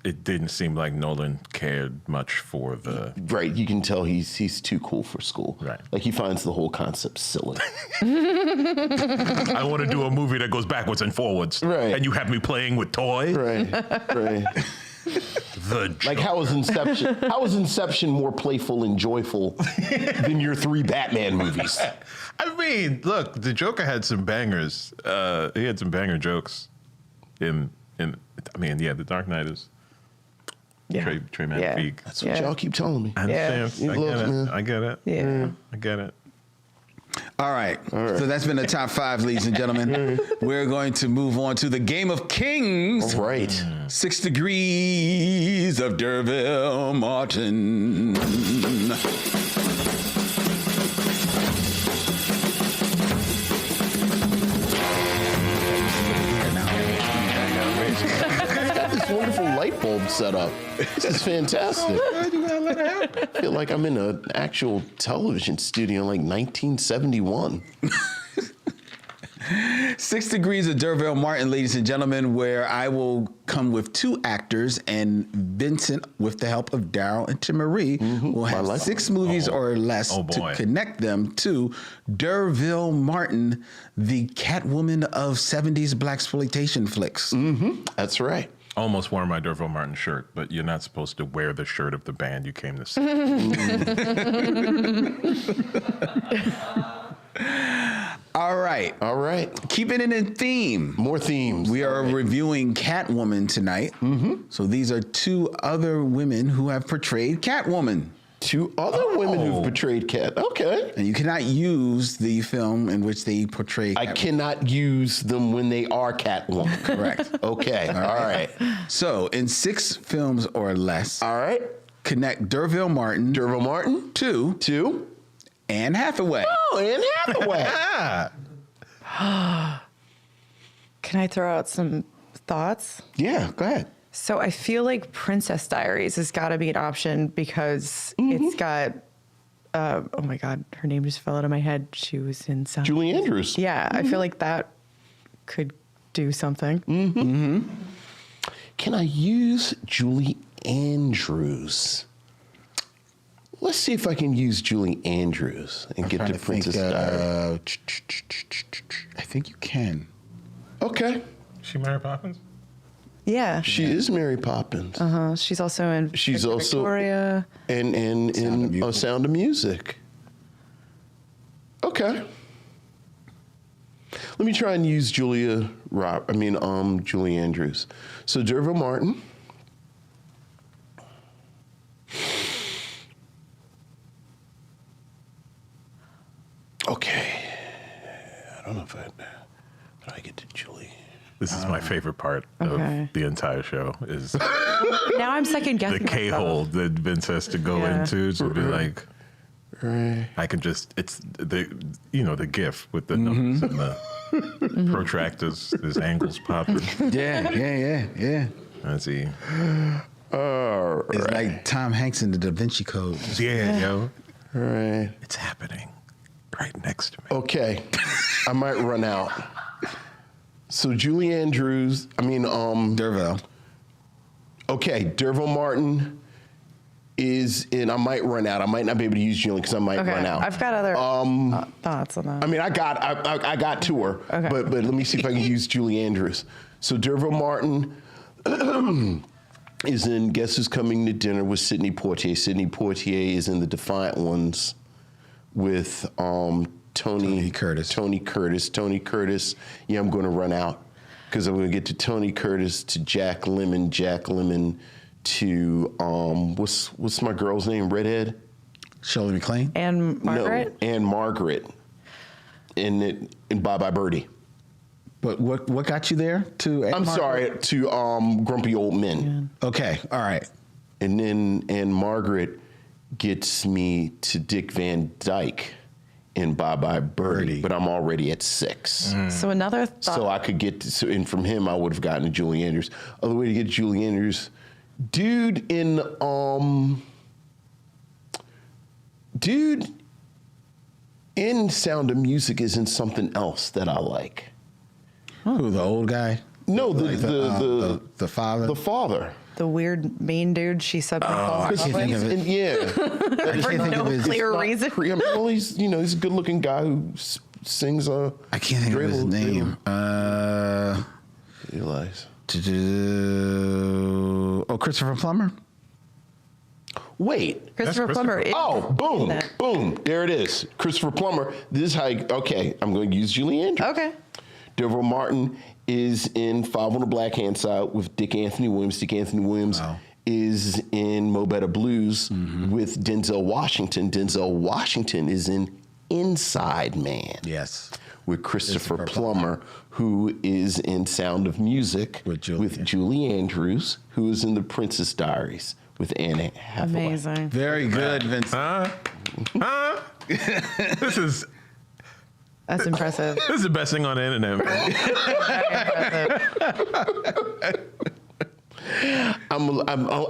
Speaker 1: it didn't seem like Nolan cared much for the.
Speaker 2: Right. You can tell he's too cool for school.
Speaker 1: Right.
Speaker 2: Like he finds the whole concept silly.
Speaker 1: I want to do a movie that goes backwards and forwards.
Speaker 2: Right.
Speaker 1: And you have me playing with toys.
Speaker 2: Right. Like how was Inception? How was Inception more playful and joyful than your 3 Batman movies?
Speaker 1: I mean, look, the Joker had some bangers. He had some banger jokes. The Dark Knight is Trey Magnifique.
Speaker 2: That's what y'all keep telling me.
Speaker 1: I understand.
Speaker 2: Yeah.
Speaker 1: I get it.
Speaker 5: Yeah.
Speaker 1: I get it.
Speaker 4: All right. So that's been the top 5, ladies and gentlemen. We're going to move on to the Game of Kings.
Speaker 2: All right.
Speaker 4: 6 Degrees of Derville Martin.
Speaker 2: This wonderful light bulb setup. This is fantastic. I feel like I'm in an actual television studio in like 1971.
Speaker 4: 6 Degrees of Derville Martin, ladies and gentlemen, where I will come with 2 actors, and Vincent, with the help of Darryl and Timaree, will have 6 movies or less to connect them to Derville Martin, the Catwoman of 70s blaxploitation flicks.
Speaker 2: That's right.
Speaker 1: Almost wore my Derville Martin shirt, but you're not supposed to wear the shirt of the band you came to see.
Speaker 4: All right. Keeping it in theme.
Speaker 2: More themes.
Speaker 4: We are reviewing Catwoman tonight. So these are 2 other women who have portrayed Catwoman.
Speaker 2: 2 other women who've portrayed Cat. Okay.
Speaker 4: And you cannot use the film in which they portray Catwoman.
Speaker 2: I cannot use them when they are Catwoman.
Speaker 4: Correct.
Speaker 2: Okay. All right.
Speaker 4: So in 6 films or less,
Speaker 2: All right.
Speaker 4: connect Derville Martin to Anne Hathaway.
Speaker 2: Oh, Anne Hathaway.
Speaker 5: Can I throw out some thoughts.
Speaker 2: Yeah, go ahead.
Speaker 5: So I feel like Princess Diaries has got to be an option because it's got, oh my God, her name just fell out of my head. She was in Sound.
Speaker 2: Julie Andrews.
Speaker 5: Yeah, I feel like that could do something.
Speaker 2: Can I use Julie Andrews? Let's see if I can use Julie Andrews and get to Princess Diaries.
Speaker 4: I think you can.
Speaker 2: Okay.
Speaker 1: She Mary Poppins?
Speaker 5: Yeah.
Speaker 2: She is Mary Poppins.
Speaker 5: She's also in
Speaker 2: She's also
Speaker 5: Victoria.
Speaker 2: and in Sound of Music. Okay. Let me try and use Julie Andrews. So Derville Martin. Okay. I don't know if how do I get to Julie?
Speaker 1: This is my favorite part
Speaker 5: Okay.
Speaker 1: of the entire show is
Speaker 5: Now I'm second
Speaker 1: the
Speaker 5: guessing.
Speaker 1: K-hole that Vince has to go
Speaker 5: Yeah.
Speaker 1: into to be like,
Speaker 2: Right.
Speaker 1: I can just, it's the GIF with the numbers and the protractors, there's angles popping.
Speaker 4: Yeah.
Speaker 1: I see.
Speaker 4: It's like Tom Hanks in the Da Vinci Code.
Speaker 1: Yeah, yo.
Speaker 2: Right.
Speaker 1: It's happening right next to me.
Speaker 2: Okay. I might run out. So Julie Andrews,
Speaker 4: Derville.
Speaker 2: Okay, Derville Martin is in. I might run out. I might not be able to use Julie because I might
Speaker 5: Okay,
Speaker 2: run out.
Speaker 5: I've got other thoughts on that.
Speaker 2: I got to her.
Speaker 5: Okay.
Speaker 2: But let me see if I can use Julie Andrews. So Derville Martin is in Guess Who's Coming to Dinner with Sidney Poitier. Sidney Poitier is in The Defiant Ones with Tony
Speaker 4: Curtis.
Speaker 2: Tony Curtis. Yeah, I'm going to run out because I'm going to get to Tony Curtis, to Jack Lemmon, to what's my girl's name? Redhead.
Speaker 4: Shirley MacLaine.
Speaker 5: And Margaret?
Speaker 2: No, and Margaret. In Bye Bye Birdie.
Speaker 4: But what got you there to?
Speaker 2: I'm sorry, to Grumpy Old Men.
Speaker 4: Okay, all right.
Speaker 2: And Margaret gets me to Dick Van Dyke in Bye Bye Birdie, but I'm already at 6.
Speaker 5: So another thought.
Speaker 2: So I could get to, and from him I would have gotten to Julie Andrews. Other way to get Julie Andrews, dude in Sound of Music is in something else that I like.
Speaker 4: Who, the old guy?
Speaker 2: No,
Speaker 4: The father.
Speaker 2: the father.
Speaker 5: The weird main dude she suddenly falls in love
Speaker 4: think
Speaker 5: with.
Speaker 4: of it.
Speaker 2: And yeah.
Speaker 5: For
Speaker 4: can't think
Speaker 5: no
Speaker 4: of his-
Speaker 5: clear
Speaker 2: Not
Speaker 5: reason.
Speaker 2: well, he's he's a good-looking guy who sings.
Speaker 4: I can't think of his name.
Speaker 2: Realize.
Speaker 4: Christopher Plummer.
Speaker 2: Wait.
Speaker 5: Christopher Plummer. is
Speaker 2: Oh, boom,
Speaker 5: in that.
Speaker 2: boom. There it is. Christopher Plummer. This is how. Okay, I'm going to use Julie Andrews.
Speaker 5: Okay.
Speaker 2: Derville Martin is in Five on the Black Hand Side with Dick Anthony Williams. Dick Anthony Williams is in Mo Better Blues with Denzel Washington. Denzel Washington is in Inside Man.
Speaker 4: Yes.
Speaker 2: With Christopher Plummer, who is in Sound of Music
Speaker 4: With
Speaker 2: Julie Andrews, who is in The Princess Diaries with Anne Hathaway.
Speaker 5: Amazing.
Speaker 4: Very good, Vince.
Speaker 1: This is
Speaker 5: That's impressive.
Speaker 1: This is the best thing on the internet, man.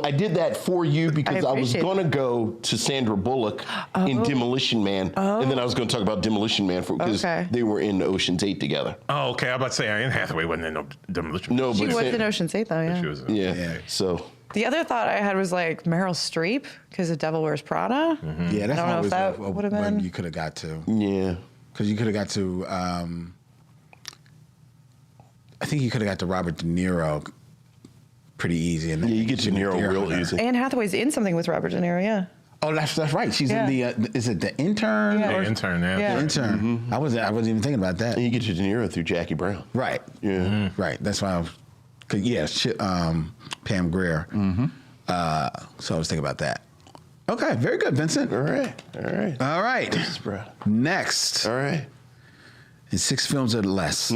Speaker 2: I did that for you because I was
Speaker 5: appreciate
Speaker 2: going to go to Sandra Bullock in Demolition Man, and then I was going to talk about Demolition Man because they were in Ocean's 8 together.
Speaker 1: Oh, okay. I'm about to say Anne Hathaway wasn't in no Demolition.
Speaker 2: No,
Speaker 5: She
Speaker 2: but
Speaker 5: was in Ocean's 8, though, yeah.
Speaker 1: She was in
Speaker 2: yeah. So
Speaker 5: The other thought I had was like Meryl Streep because of Devil Wears Prada.
Speaker 4: Yeah, that's
Speaker 5: I don't know
Speaker 4: always
Speaker 5: if that would have been.
Speaker 4: you could have got to.
Speaker 2: yeah,
Speaker 4: Because you could have got to. I think you could have got to Robert De Niro pretty easy. And then
Speaker 2: you get De Niro real easy.
Speaker 5: Anne Hathaway's in something with Robert De Niro, yeah.
Speaker 4: Oh, that's right. She's in the. Is it The Intern?
Speaker 5: Yeah.
Speaker 1: The
Speaker 4: or-
Speaker 1: Intern,
Speaker 5: Yeah.
Speaker 4: The Intern. I wasn't even thinking about that.
Speaker 2: And you get to De Niro through Jackie Brown.
Speaker 4: Right.
Speaker 2: Yeah.
Speaker 4: Right. That's why I was. Pam Grier. So I was thinking about that. Okay. Very good, Vincent.
Speaker 2: All right.
Speaker 4: All right.
Speaker 2: Bro.
Speaker 4: Next.
Speaker 2: All right.
Speaker 4: In 6 films or less.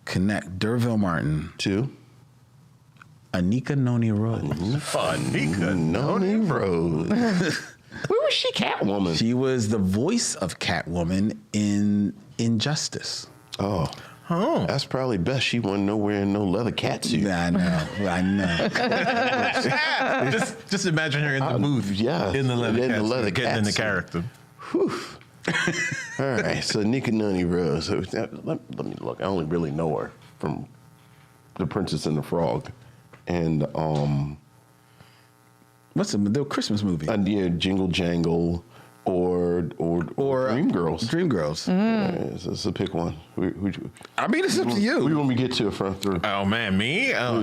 Speaker 4: Connect Derville Martin.
Speaker 2: 2.
Speaker 4: Anika Noni Rose.
Speaker 1: Anika
Speaker 2: Noni Rose. Where was she, Catwoman?
Speaker 4: She was the voice of Catwoman in Injustice.
Speaker 2: Oh.
Speaker 1: Oh.
Speaker 2: That's probably best. She wasn't nowhere in no leather catsuit.
Speaker 4: I know.
Speaker 1: Just imagine her in the movie.
Speaker 2: Yeah.
Speaker 1: In the leather catsuit, getting in the
Speaker 2: catsuit.
Speaker 1: character.
Speaker 2: Whew. All right, so Nicanoni Rose. So let me look. I only really know her from The Princess and the Frog, and
Speaker 4: What's the Christmas movie?
Speaker 2: yeah, Jingle Jangle, or Dreamgirls.
Speaker 4: Dreamgirls.
Speaker 2: Yeah, so pick one.
Speaker 4: I mean, it's up to you.
Speaker 2: We want me to get to it front through.
Speaker 1: Oh man, me? Oh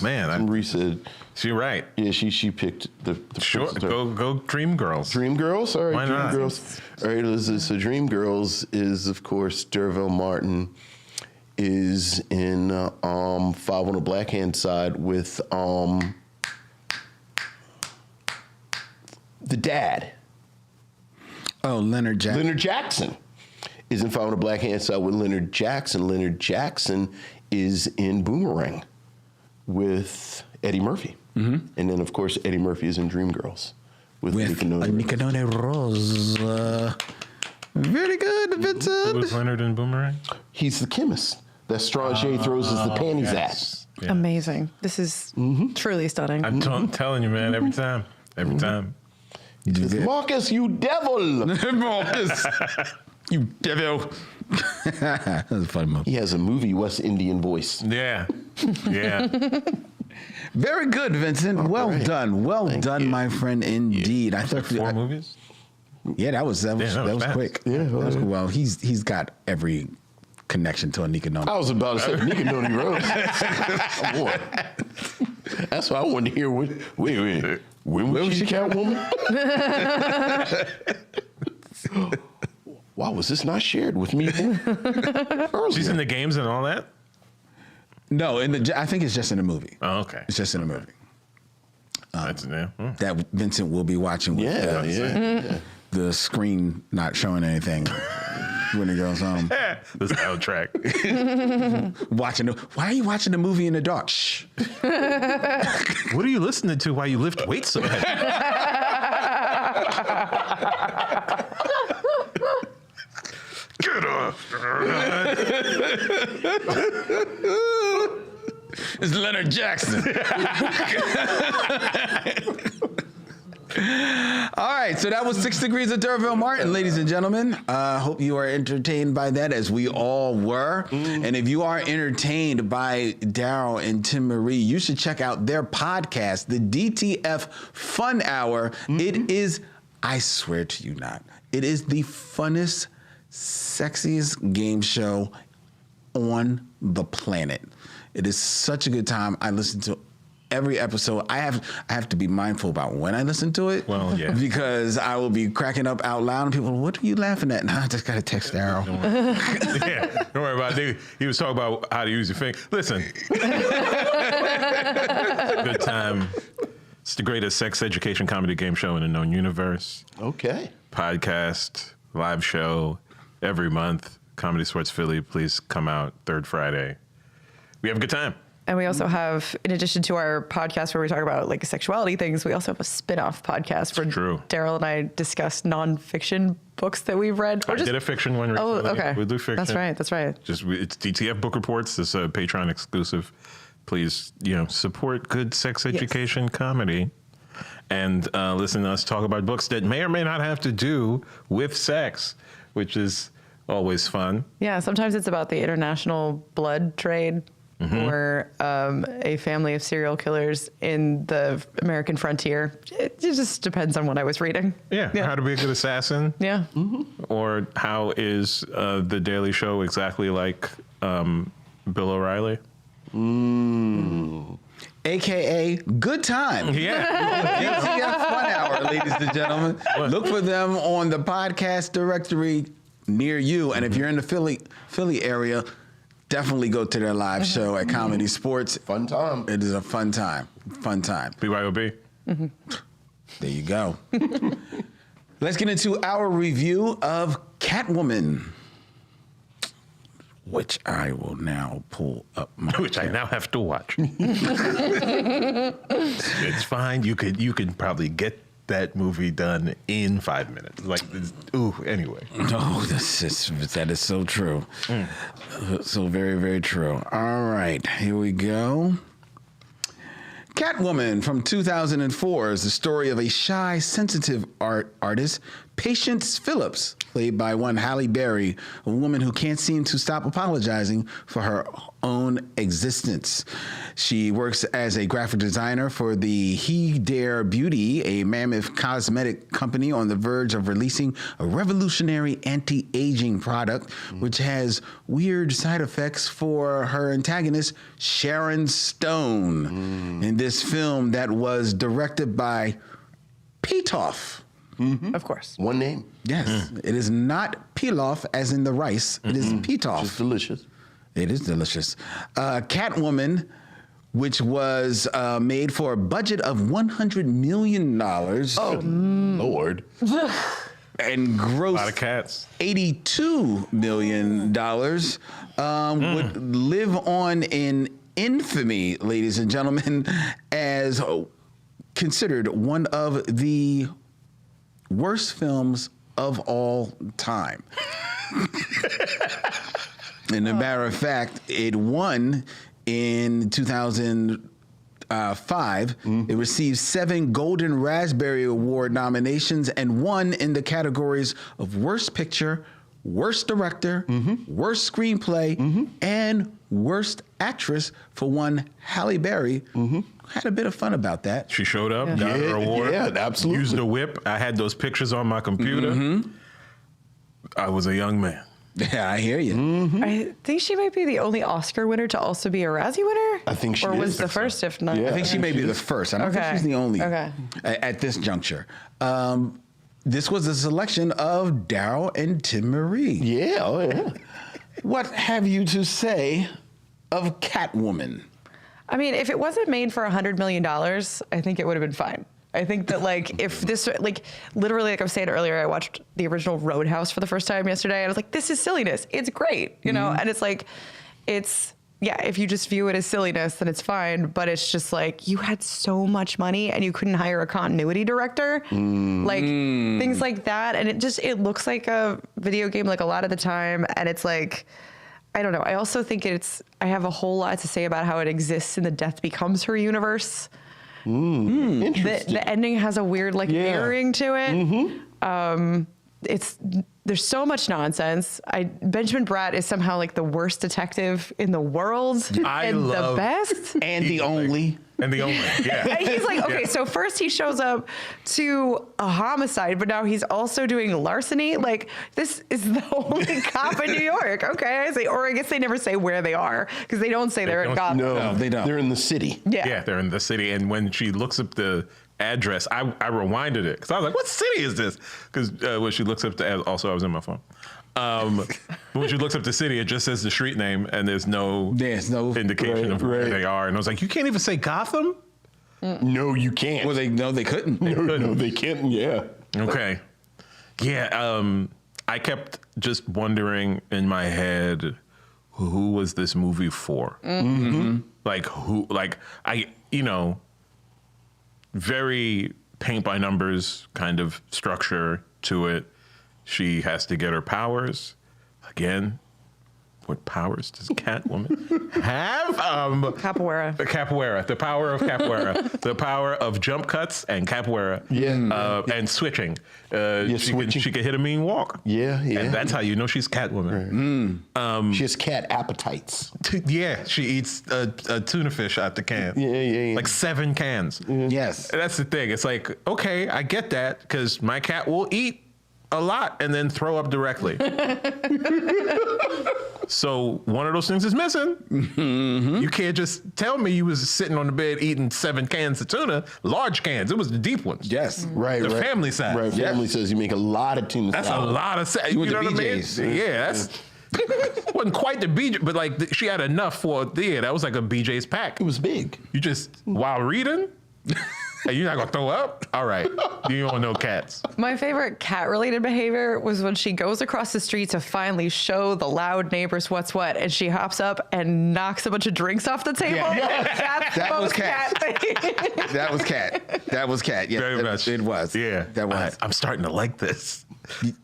Speaker 1: man,
Speaker 2: Marie said,
Speaker 1: she's right.
Speaker 2: yeah, she picked the
Speaker 1: Sure,
Speaker 2: Princess.
Speaker 1: go Dreamgirls.
Speaker 2: Dreamgirls? All right,
Speaker 1: Why not?
Speaker 2: Dreamgirls. All right, so Dreamgirls is, of course, Darryl Martin is in Five on the Black Hand Side with the dad.
Speaker 4: Oh, Leonard Jackson.
Speaker 2: Leonard Jackson is in Five on the Black Hand Side with Leonard Jackson. Leonard Jackson is in Boomerang with Eddie Murphy. And then, of course, Eddie Murphy is in Dreamgirls with
Speaker 4: Nicanoni Rose. Very good, Vincent.
Speaker 1: Who was Leonard in Boomerang?
Speaker 2: He's the chemist that Strange throws the panties at.
Speaker 1: Yeah.
Speaker 5: Amazing. This is truly stunning.
Speaker 1: I'm telling you, man, every time.
Speaker 4: You do good.
Speaker 2: Marcus, you devil!
Speaker 4: Marcus, you devil. That was a fun movie.
Speaker 2: He has a movie West Indian voice.
Speaker 1: Yeah.
Speaker 4: Very good, Vincent. Well
Speaker 2: right.
Speaker 4: done. Well
Speaker 2: Thank
Speaker 4: done,
Speaker 2: you.
Speaker 4: my friend, indeed. I thought
Speaker 1: 4 movies?
Speaker 4: Yeah, that was
Speaker 1: fast.
Speaker 4: quick.
Speaker 2: Yeah,
Speaker 4: that was cool. Well, he's got every connection to a Nicanoni.
Speaker 2: I was about to say Nicanoni Rose. Boy. That's why I wanted to hear. Wait. When was she Catwoman? Why was this not shared with me earlier?
Speaker 1: She's in the games and all that?
Speaker 4: No, I think it's just in the movie.
Speaker 1: Oh, okay.
Speaker 4: It's just in the movie
Speaker 1: That's
Speaker 4: that Vincent will be watching with
Speaker 2: Yeah.
Speaker 4: the screen not showing anything when he goes home.
Speaker 1: The soundtrack.
Speaker 4: Why are you watching the movie in the dark? Shh.
Speaker 1: What are you listening to while you lift weights so heavy? Get up.
Speaker 4: It's Leonard Jackson. All right, so that was 6 Degrees of Darryl Martin, ladies and gentlemen. Hope you are entertained by that, as we all were. And if you are entertained by Darryl and Timaree, you should check out their podcast, the DTF Fun Hour. It is, I swear to you not, it is the funnest, sexiest game show on the planet. It is such a good time. I listen to every episode. I have to be mindful about when I listen to it.
Speaker 1: Well, yeah.
Speaker 4: Because I will be cracking up out loud and people, what are you laughing at? Nah, I just got to text Darryl.
Speaker 1: Don't worry about it. He was talking about how to use your finger. Listen. Good time. It's the greatest sex education comedy game show in the known universe.
Speaker 2: Okay.
Speaker 1: Podcast, live show, every month. Comedy Sports Philly, please come out 3rd Friday. We have a good time.
Speaker 5: And we also have, in addition to our podcast where we talk about like sexuality things, we also have a spin-off podcast where
Speaker 1: True.
Speaker 5: Darryl and I discuss nonfiction books that we've read.
Speaker 1: I did a fiction one recently.
Speaker 5: Oh, okay.
Speaker 1: We do fiction.
Speaker 5: That's right.
Speaker 1: It's DTF Book Reports. It's a Patreon exclusive. Please, support good sex education comedy and listen to us talk about books that may or may not have to do with sex, which is always fun.
Speaker 5: Yeah, sometimes it's about the international blood trade or a family of serial killers in the American frontier. It just depends on what I was reading.
Speaker 1: Yeah, how to be a good assassin.
Speaker 5: Yeah.
Speaker 1: Or how is The Daily Show exactly like Bill O'Reilly?
Speaker 4: AKA Good Time.
Speaker 1: Yeah.
Speaker 4: DTF Fun Hour, ladies and gentlemen. Look for them on the podcast directory near you. And if you're in the Philly area, definitely go to their live show at Comedy Sports.
Speaker 2: Fun time.
Speaker 4: It is a fun time. Fun time.
Speaker 1: BYOB.
Speaker 4: There you go. Let's get into our review of Catwoman, which I will now pull up.
Speaker 1: Which I now have to watch. It's fine. You could probably get that movie done in 5 minutes. Like, anyway.
Speaker 4: Oh, that is so true. So very, very true. All right, here we go. Catwoman from 2004 is the story of a shy, sensitive artist, Patience Phillips, played by one Halle Berry, a woman who can't seem to stop apologizing for her own existence. She works as a graphic designer for the He Dare Beauty, a mammoth cosmetic company on the verge of releasing a revolutionary anti-aging product, which has weird side effects for her antagonist, Sharon Stone, in this film that was directed by Pitoff.
Speaker 5: Of course.
Speaker 2: One name.
Speaker 4: Yes, it is not pilaf as in the rice. It is pitoff.
Speaker 2: It's delicious.
Speaker 4: It is delicious. Catwoman, which was made for a budget of $100 million.
Speaker 2: Oh, Lord.
Speaker 4: And
Speaker 1: A lot
Speaker 4: grossed
Speaker 1: of cats.
Speaker 4: $82 million, would live on in infamy, ladies and gentlemen, as considered one of the worst films of all time. And a matter of fact, it won in 2005. It received 7 Golden Raspberry Award nominations and won in the categories of Worst Picture, Worst Director, Worst Screenplay, and Worst Actress for one Halle Berry. Had a bit of fun about that.
Speaker 1: She showed up, got her award.
Speaker 2: Yeah, absolutely.
Speaker 1: Used the whip. I had those pictures on my computer. I was a young man.
Speaker 4: Yeah, I hear you.
Speaker 5: I think she might be the only Oscar winner to also be a Razzie winner.
Speaker 2: I think she
Speaker 5: or was
Speaker 2: is.
Speaker 5: the first, if not.
Speaker 2: Yeah.
Speaker 4: I think she may be the first. I don't think
Speaker 5: Okay.
Speaker 4: she's the only
Speaker 5: Okay.
Speaker 4: at this juncture. This was a selection of Darryl and Timaree.
Speaker 2: Yeah, oh yeah.
Speaker 4: What have you to say of Catwoman?
Speaker 5: I mean, if it wasn't made for $100 million, I think it would have been fine. I think that, like, if this, like, literally, like I was saying earlier, I watched the original Roadhouse for the first time yesterday, and I was like, this is silliness. It's great, you know? And it's like, yeah, if you just view it as silliness, then it's fine. But it's just like, you had so much money and you couldn't hire a continuity director. Like, things like that. And it looks like a video game, like, a lot of the time. And it's like, I don't know. I also think I have a whole lot to say about how it exists in the Death Becomes Her universe.
Speaker 2: Interesting.
Speaker 5: The ending has a weird, like, mirroring to it. There's so much nonsense. Benjamin Bratt is somehow like the worst detective in the world and the best.
Speaker 4: And the only.
Speaker 1: And the only, yeah.
Speaker 5: And he's like, okay, so first he shows up to a homicide, but now he's also doing larceny. Like, this is the only cop in New York. Okay, I guess they never say where they are because they don't say they're in Gotham.
Speaker 2: No,
Speaker 4: they don't.
Speaker 2: They're in the city.
Speaker 1: Yeah, they're in the city. And when she looks up the address, I rewinded it because I was like, what city is this? Because when she looks up also I was in my phone. When she looks up the city, it just says the street name and there's no indication of where they are. And I was like, you can't even say Gotham?
Speaker 2: No, you can't.
Speaker 4: Well, they couldn't.
Speaker 2: No, they can't. Yeah.
Speaker 1: Okay. Yeah. I kept just wondering in my head, who was this movie for? Like who? Like very paint by numbers kind of structure to it. She has to get her powers. Again, what powers does Catwoman have?
Speaker 5: Capoeira.
Speaker 1: Capoeira. The power of capoeira. The power of jump cuts and capoeira.
Speaker 2: Yeah.
Speaker 1: And switching.
Speaker 2: Switching.
Speaker 1: She can hit a mean walk.
Speaker 2: Yeah.
Speaker 1: And that's how you know she's Catwoman.
Speaker 2: Right. She has cat appetites.
Speaker 1: Yeah, she eats a tuna fish out the can.
Speaker 2: Yeah.
Speaker 1: Like 7 cans.
Speaker 4: Yes.
Speaker 1: That's the thing. It's like, okay, I get that because my cat will eat a lot and then throw up directly. So one of those things is missing. You can't just tell me you was sitting on the bed eating 7 cans of tuna, large cans. It was the deep ones.
Speaker 4: Yes.
Speaker 2: Right.
Speaker 1: The
Speaker 2: right.
Speaker 1: family size.
Speaker 2: Right.
Speaker 1: Yes.
Speaker 2: Family says you make a lot of tuna
Speaker 1: That's
Speaker 2: salad.
Speaker 1: a lot of you
Speaker 4: went
Speaker 1: know
Speaker 4: to
Speaker 1: what I mean?
Speaker 4: BJ's.
Speaker 1: Yeah, that's wasn't quite the BJ, but like she had enough for that was like a BJ's pack.
Speaker 2: It was big.
Speaker 1: You just while reading. Hey, you're not gonna throw up? All right. You don't know cats.
Speaker 5: My favorite cat-related behavior was when she goes across the street to finally show the loud neighbors what's what, and she hops up and knocks a bunch of drinks off the table. That's the
Speaker 4: That was
Speaker 5: most
Speaker 4: Cat.
Speaker 5: thing.
Speaker 4: That was Cat. That was Cat. Yeah,
Speaker 1: Very much.
Speaker 4: It was.
Speaker 1: Yeah.
Speaker 4: That was.
Speaker 1: I'm starting to like this.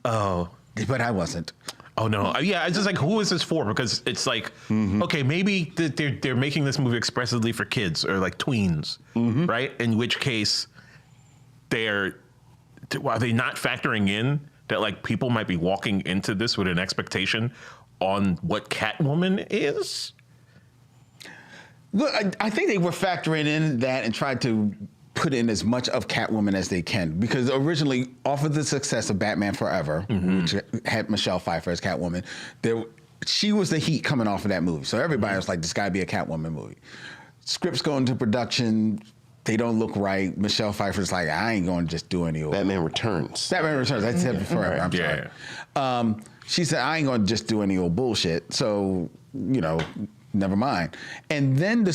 Speaker 1: Oh.
Speaker 4: But I wasn't.
Speaker 1: Oh no! Yeah, it's just like, who is this for? Because it's like, okay, maybe they're making this movie expressly for kids or like tweens, right? In which case, are they not factoring in that like people might be walking into this with an expectation on what Catwoman is?
Speaker 4: Look, I think they were factoring in that and tried to put in as much of Catwoman as they can, because originally, off of the success of Batman Forever, which had Michelle Pfeiffer as Catwoman, she was the heat coming off of that movie. So everybody was like, "This got to be a Catwoman movie." Scripts go into production, they don't look right. Michelle Pfeiffer's like, "I ain't going to just do any old."
Speaker 2: Batman Returns.
Speaker 4: Batman Returns. I said Forever. I'm sorry. She said, "I ain't going to just do any old bullshit." So never mind. And then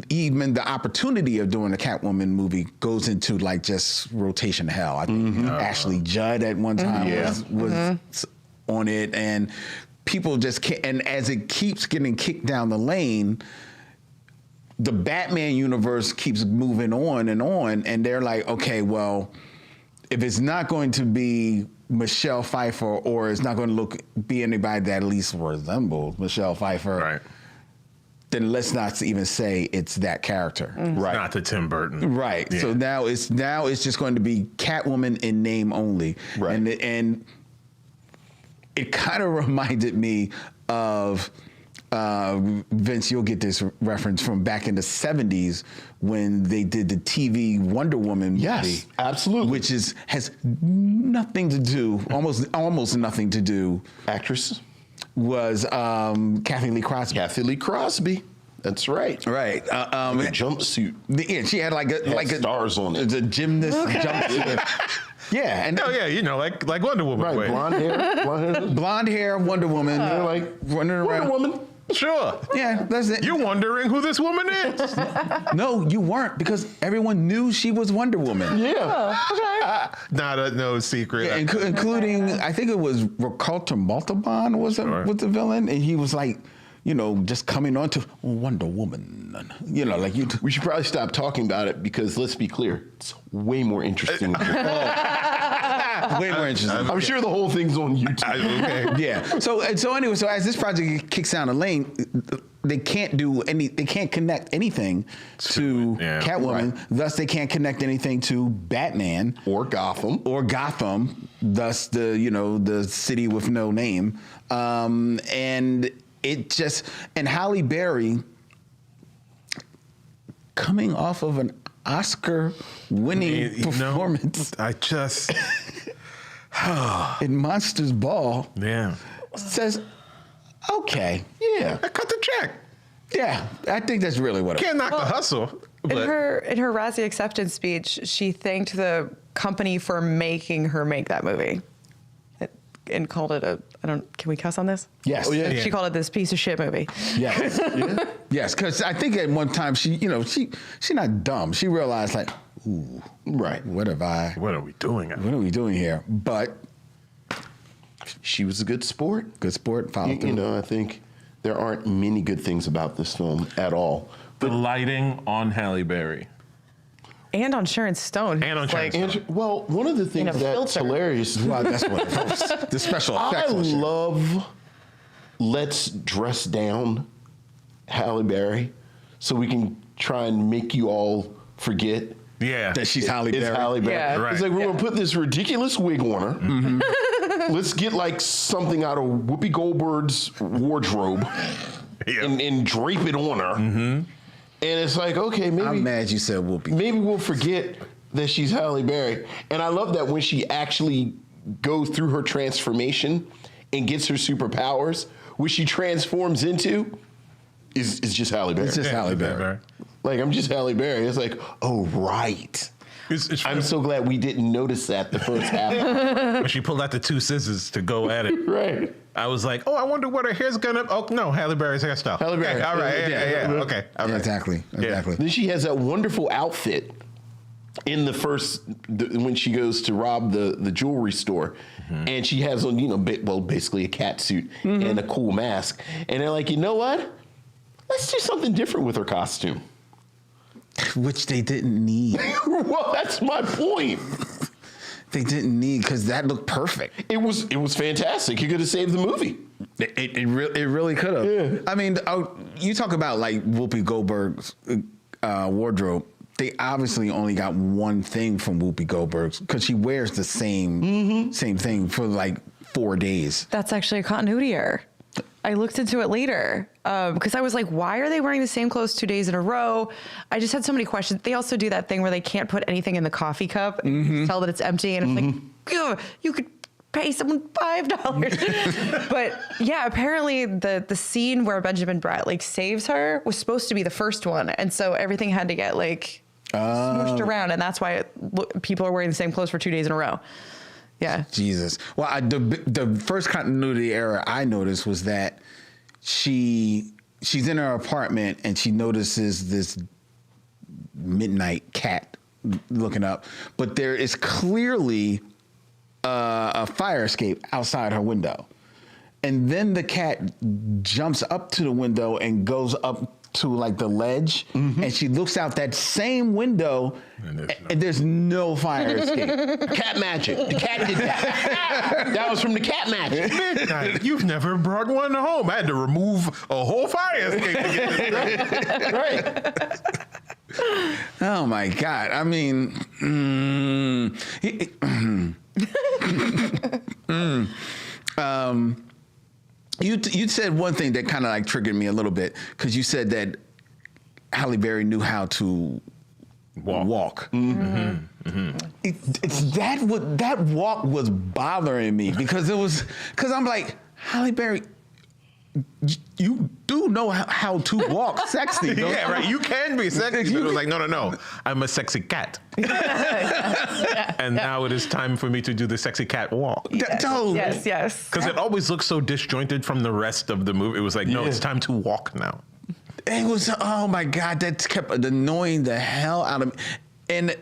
Speaker 4: even the opportunity of doing a Catwoman movie goes into like just rotation hell. I think Ashley Judd at one time was on it, and people just can't. And as it keeps getting kicked down the lane, the Batman universe keeps moving on, and they're like, okay, well, if it's not going to be Michelle Pfeiffer, or it's not going to be anybody that at least resembles Michelle Pfeiffer,
Speaker 1: Right.
Speaker 4: then let's not even say it's that character.
Speaker 1: Right. Not to Tim Burton.
Speaker 4: Right.
Speaker 1: Yeah.
Speaker 4: So now it's just going to be Catwoman in name only.
Speaker 2: Right.
Speaker 4: And it kind of reminded me of Vince, you'll get this reference from back in the 70s when they did the TV Wonder Woman movie.
Speaker 2: Yes, absolutely.
Speaker 4: Which has nothing to do, almost nothing to do,
Speaker 2: Actress?
Speaker 4: was Kathy Lee Crosby.
Speaker 2: Kathy Lee Crosby. That's right.
Speaker 4: Right.
Speaker 2: The jumpsuit.
Speaker 4: Yeah, she had like
Speaker 2: stars on it.
Speaker 4: The gymnast jumpsuit. Yeah, and
Speaker 1: Oh yeah, like Wonder Woman.
Speaker 2: Right,
Speaker 1: way.
Speaker 2: blonde hair.
Speaker 4: Wonder Woman.
Speaker 2: They're like,
Speaker 4: running around.
Speaker 2: Wonder Woman.
Speaker 1: Sure.
Speaker 4: Yeah, that's it.
Speaker 1: You're wondering who this woman is.
Speaker 4: No, you weren't, because everyone knew she was Wonder Woman.
Speaker 2: Yeah.
Speaker 1: No secret.
Speaker 4: Yeah, including, I think it was Ricardo Montalban was the villain, and he was like, just coming on to Wonder Woman. Like you.
Speaker 2: We should probably stop talking about it, because let's be clear, it's way more interesting.
Speaker 4: Way more interesting.
Speaker 2: I'm sure the whole thing's on YouTube.
Speaker 1: Okay.
Speaker 4: Yeah. So as this project kicks down the lane, they can't connect anything to Catwoman.
Speaker 2: Right.
Speaker 4: Thus, they can't connect anything to Batman
Speaker 2: Or Gotham.
Speaker 4: Thus, the city with no name. And Halle Berry, coming off of an Oscar-winning performance in Monsters Ball, says, okay,
Speaker 2: Yeah.
Speaker 1: I cut the check.
Speaker 4: yeah, I think that's really what it
Speaker 1: Can't knock the hustle.
Speaker 5: In her Razzie acceptance speech, she thanked the company for making her make that movie, and called it can we cuss on this?
Speaker 4: Yes.
Speaker 2: Oh, yeah.
Speaker 5: She called it this piece of shit movie.
Speaker 4: Yes. Yes, because I think at one time she's not dumb. She realized like, ooh,
Speaker 2: Right.
Speaker 4: what
Speaker 1: What are we doing?
Speaker 4: are we doing here? But
Speaker 2: She was a good sport.
Speaker 4: good sport, followed through.
Speaker 2: I think there aren't many good things about this film at all.
Speaker 1: The lighting on Halle Berry.
Speaker 5: And on Sharon Stone.
Speaker 1: And on
Speaker 5: It's
Speaker 1: Sharon
Speaker 5: like,
Speaker 1: Stone.
Speaker 2: Well, one of the things
Speaker 5: a
Speaker 2: that's
Speaker 5: filter.
Speaker 2: hilarious.
Speaker 4: Well, that's what it was. The special effects.
Speaker 2: I
Speaker 4: was shit.
Speaker 2: love let's dress down Halle Berry so we can try and make you all forget
Speaker 1: Yeah.
Speaker 4: that she's Halle
Speaker 2: it's
Speaker 4: Berry.
Speaker 2: Halle Berry.
Speaker 5: Yeah.
Speaker 1: Right.
Speaker 2: It's like we're
Speaker 5: Yeah.
Speaker 2: gonna put this ridiculous wig on her. Let's get like something out of Whoopi Goldberg's wardrobe
Speaker 1: Yeah.
Speaker 2: and drape it on her. And it's like, okay, maybe
Speaker 4: I'm mad you said Whoopi.
Speaker 2: maybe we'll forget that she's Halle Berry. And I love that when she actually goes through her transformation and gets her superpowers, what she transforms into is just Halle Berry.
Speaker 4: It's just Halle Berry.
Speaker 2: Like, I'm just Halle Berry. It's like, oh, right. I'm so glad we didn't notice that the first half.
Speaker 1: When she pulled out the 2 scissors to go at it.
Speaker 2: Right.
Speaker 1: I was like, oh, I wonder what her hair's gonna. Oh no, Halle Berry's hairstyle.
Speaker 2: Halle Berry.
Speaker 1: Okay, all right, yeah. Okay, all right.
Speaker 4: Exactly.
Speaker 2: Then she has that wonderful outfit in the first when she goes to rob the jewelry store, and she has on basically a cat suit and a cool mask, and they're like, you know what? Let's do something different with her costume.
Speaker 4: Which they didn't need.
Speaker 2: Well, that's my point.
Speaker 4: They didn't need, because that looked perfect.
Speaker 2: It was fantastic. You could have saved the movie.
Speaker 4: It really could have.
Speaker 2: Yeah.
Speaker 4: I mean, you talk about like Whoopi Goldberg's wardrobe. They obviously only got one thing from Whoopi Goldberg's, because she wears the same thing for like 4 days.
Speaker 5: That's actually a continuity error. I looked into it later because I was like, why are they wearing the same clothes 2 days in a row? I just had so many questions. They also do that thing where they can't put anything in the coffee cup and tell that it's empty. And it's like, ugh, you could pay someone $5. But yeah, apparently the scene where Benjamin Bratt like saves her was supposed to be the first one. And so everything had to get like smooshed around. And that's why people are wearing the same clothes for 2 days in a row. Yeah.
Speaker 4: Jesus. Well, the first continuity error I noticed was that she's in her apartment and she notices this midnight cat looking up, but there is clearly a fire escape outside her window. And then the cat jumps up to the window and goes up to like the ledge, and she looks out that same window, and there's no fire escape.
Speaker 2: Cat magic. The cat did that. That was from the cat magic.
Speaker 1: Midnight. You've never brought one home. I had to remove a whole fire escape to get this
Speaker 2: Right.
Speaker 4: Oh my God. I mean, You said one thing that kind of like triggered me a little bit, because you said that Halle Berry knew how to walk. It's that walk was bothering me, because I'm like, Halle Berry, you do know how to walk sexy, don't you?
Speaker 1: Yeah, right. You can be sexy. But it was like, no. I'm a sexy cat. And now it is time for me to do the sexy cat walk.
Speaker 5: Yes.
Speaker 1: Because it always looks so disjointed from the rest of the movie. It was like, no, it's time to walk now.
Speaker 4: It was, oh my God, that kept annoying the hell out of me. And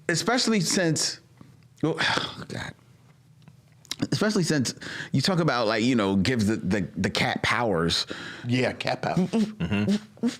Speaker 4: especially since, especially since you talk about like, gives the cat powers.
Speaker 2: Yeah, cat powers.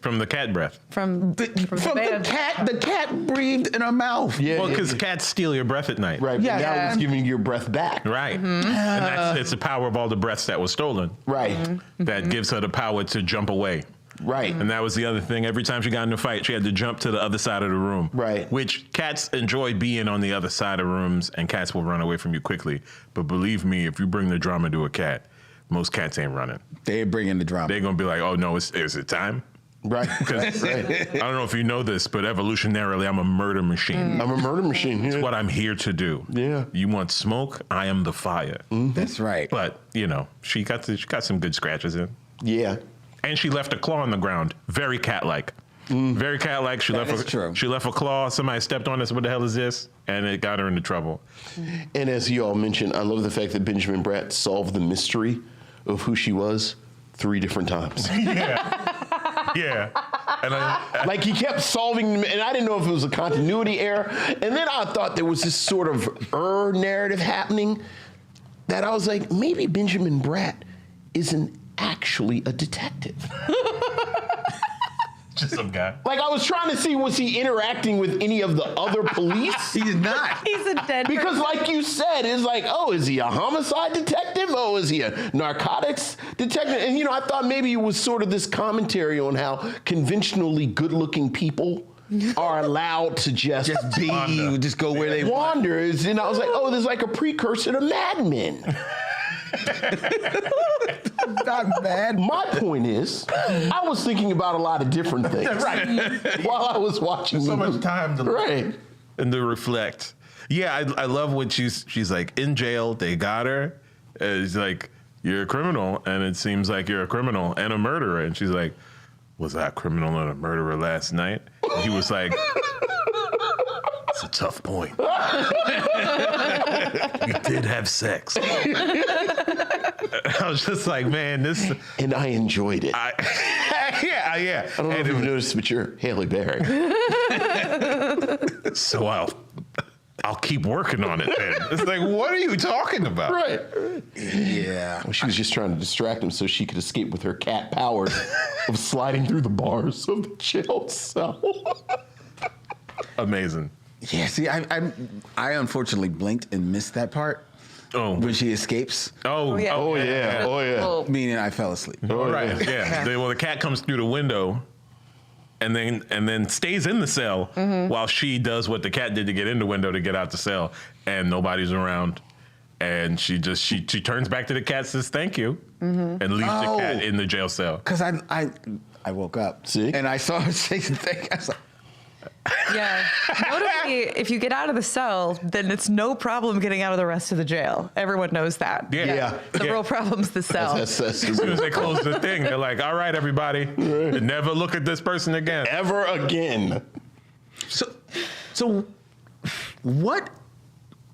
Speaker 1: From the cat breath.
Speaker 5: From the band.
Speaker 4: The cat breathed in her mouth.
Speaker 2: Yeah,
Speaker 1: Well, because cats steal your breath at night.
Speaker 2: right.
Speaker 4: Yeah.
Speaker 2: But now it's giving your breath back.
Speaker 1: Right. And it's the power of all the breaths that was stolen.
Speaker 2: Right.
Speaker 1: That gives her the power to jump away.
Speaker 2: Right.
Speaker 1: And that was the other thing. Every time she got in a fight, she had to jump to the other side of the room.
Speaker 2: Right.
Speaker 1: Which cats enjoy being on the other side of rooms, and cats will run away from you quickly. But believe me, if you bring the drama to a cat, most cats ain't running.
Speaker 4: They're bringing the drama.
Speaker 1: They're going to be like, oh, no, is it time?
Speaker 2: Right.
Speaker 1: Right.
Speaker 2: Right.
Speaker 1: I don't know if you know this, but evolutionarily, I'm a murder machine.
Speaker 2: I'm a murder machine.
Speaker 1: It's what I'm here to do.
Speaker 2: Yeah.
Speaker 1: You want smoke? I am the fire.
Speaker 4: That's right.
Speaker 1: But, she got some good scratches in.
Speaker 2: Yeah.
Speaker 1: And she left a claw on the ground. Very cat-like. Very cat-like. She left a claw. Somebody stepped on us. What the hell is this? And it got her into trouble.
Speaker 2: And as you all mentioned, I love the fact that Benjamin Bratt solved the mystery of who she was 3 different times.
Speaker 1: Yeah. And
Speaker 2: Like he kept solving them, and I didn't know if it was a continuity error. And then I thought there was this sort of narrative happening that I was like, maybe Benjamin Bratt isn't actually a detective.
Speaker 1: just some guy.
Speaker 2: Like I was trying to see, was he interacting with any of the other police?
Speaker 4: He's not.
Speaker 5: He's a dead
Speaker 2: Because like you said, it's like, oh, is he a homicide detective? Oh, is he a narcotics detective? And I thought maybe it was sort of this commentary on how conventionally good-looking people are allowed to just
Speaker 4: Be, just go where they want.
Speaker 2: wander. And I was like, oh, there's like a precursor to Mad Men.
Speaker 4: Not bad.
Speaker 2: My point is, I was thinking about a lot of different things. Right. While I was watching
Speaker 1: So
Speaker 2: the
Speaker 1: much
Speaker 2: movie.
Speaker 1: time to
Speaker 2: Right.
Speaker 1: and to reflect. Yeah, I love when she's like in jail. They got her. It's like, you're a criminal, and it seems like you're a criminal and a murderer. And she's like, was I a criminal and a murderer last night? And he was like, That's a tough point. We did have sex. I was just like, man, this.
Speaker 2: And I enjoyed it.
Speaker 1: Yeah.
Speaker 2: I don't know if you've noticed, but you're Halle Berry.
Speaker 1: So I'll keep working on it then. It's like, what are you talking about?
Speaker 2: Right.
Speaker 4: Yeah.
Speaker 2: Well, she was just trying to distract him so she could escape with her cat powers of sliding through the bars of the jail cell.
Speaker 1: Amazing.
Speaker 4: Yeah, see, I unfortunately blinked and missed that part
Speaker 1: Oh.
Speaker 4: when she escapes,
Speaker 1: Oh,
Speaker 5: yeah.
Speaker 2: Oh, yeah. Oh, yeah.
Speaker 5: Well,
Speaker 4: meaning I fell asleep.
Speaker 1: Oh, right. Yeah. Well, the cat comes through the window and then stays in the cell while she does what the cat did to get in the window to get out the cell, and nobody's around. And she turns back to the cat, says thank you, and leaves the cat in the jail cell.
Speaker 4: Because I woke up,
Speaker 2: See?
Speaker 4: and I saw her say something. I was like,
Speaker 5: yeah. Notably, if you get out of the cell, then it's no problem getting out of the rest of the jail. Everyone knows that.
Speaker 1: Yeah.
Speaker 5: The real problem's the cell.
Speaker 2: That's
Speaker 1: As soon as they close the thing, they're like, all right, everybody, never look at this person again.
Speaker 2: ever again.
Speaker 4: so what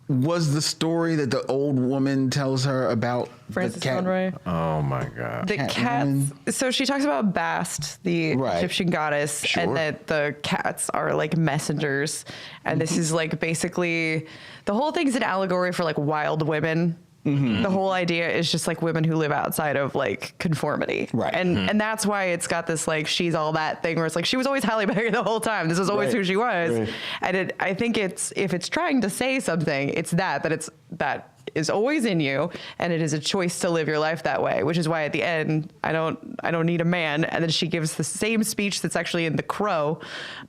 Speaker 4: was the story that the old woman tells her about
Speaker 5: Francis
Speaker 4: the cat?
Speaker 5: Conroy.
Speaker 1: Oh, my God.
Speaker 5: The
Speaker 4: Catwoman.
Speaker 5: cats. So she talks about Bast, the
Speaker 4: Right.
Speaker 5: Egyptian goddess,
Speaker 2: Sure.
Speaker 5: and that the cats are like messengers. And this is like basically the whole thing's an allegory for like wild women. The whole idea is just like women who live outside of like conformity.
Speaker 4: Right.
Speaker 5: And that's why it's got this like she's all that thing where it's like she was always Halle Berry the whole time. This is always
Speaker 2: Right.
Speaker 5: who she was.
Speaker 2: Right.
Speaker 5: And I think if it's trying to say something, it's that is always in you, and it is a choice to live your life that way, which is why at the end I don't need a man, and then she gives the same speech that's actually in The Crow,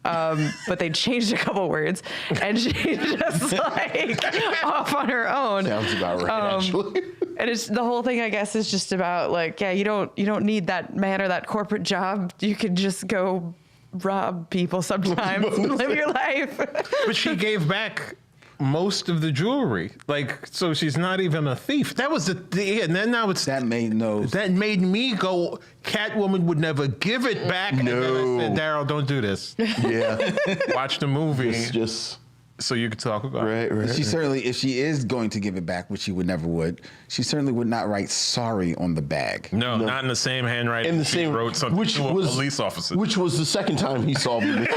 Speaker 5: but they changed a couple words, and she's just like off on her own.
Speaker 2: Sounds about right, actually.
Speaker 5: And it's the whole thing, I guess, is just about like, yeah, you don't need that man or that corporate job. You can just go rob people sometimes and live your life.
Speaker 1: But she gave back most of the jewelry. Like, so she's not even a thief. That was and then now it's
Speaker 4: That made
Speaker 1: that made me go, Catwoman would never give it back. And then I said, Darryl, don't do this.
Speaker 2: Yeah.
Speaker 1: Watch the movie
Speaker 2: It's just,
Speaker 1: so you can talk about it.
Speaker 2: right.
Speaker 4: She certainly, if she is going to give it back, which she never would, she certainly would not write sorry on the bag.
Speaker 1: No, not in the same handwriting.
Speaker 2: And the
Speaker 1: she
Speaker 2: same,
Speaker 1: wrote something to a police officer.
Speaker 2: Which was the second time he saw me.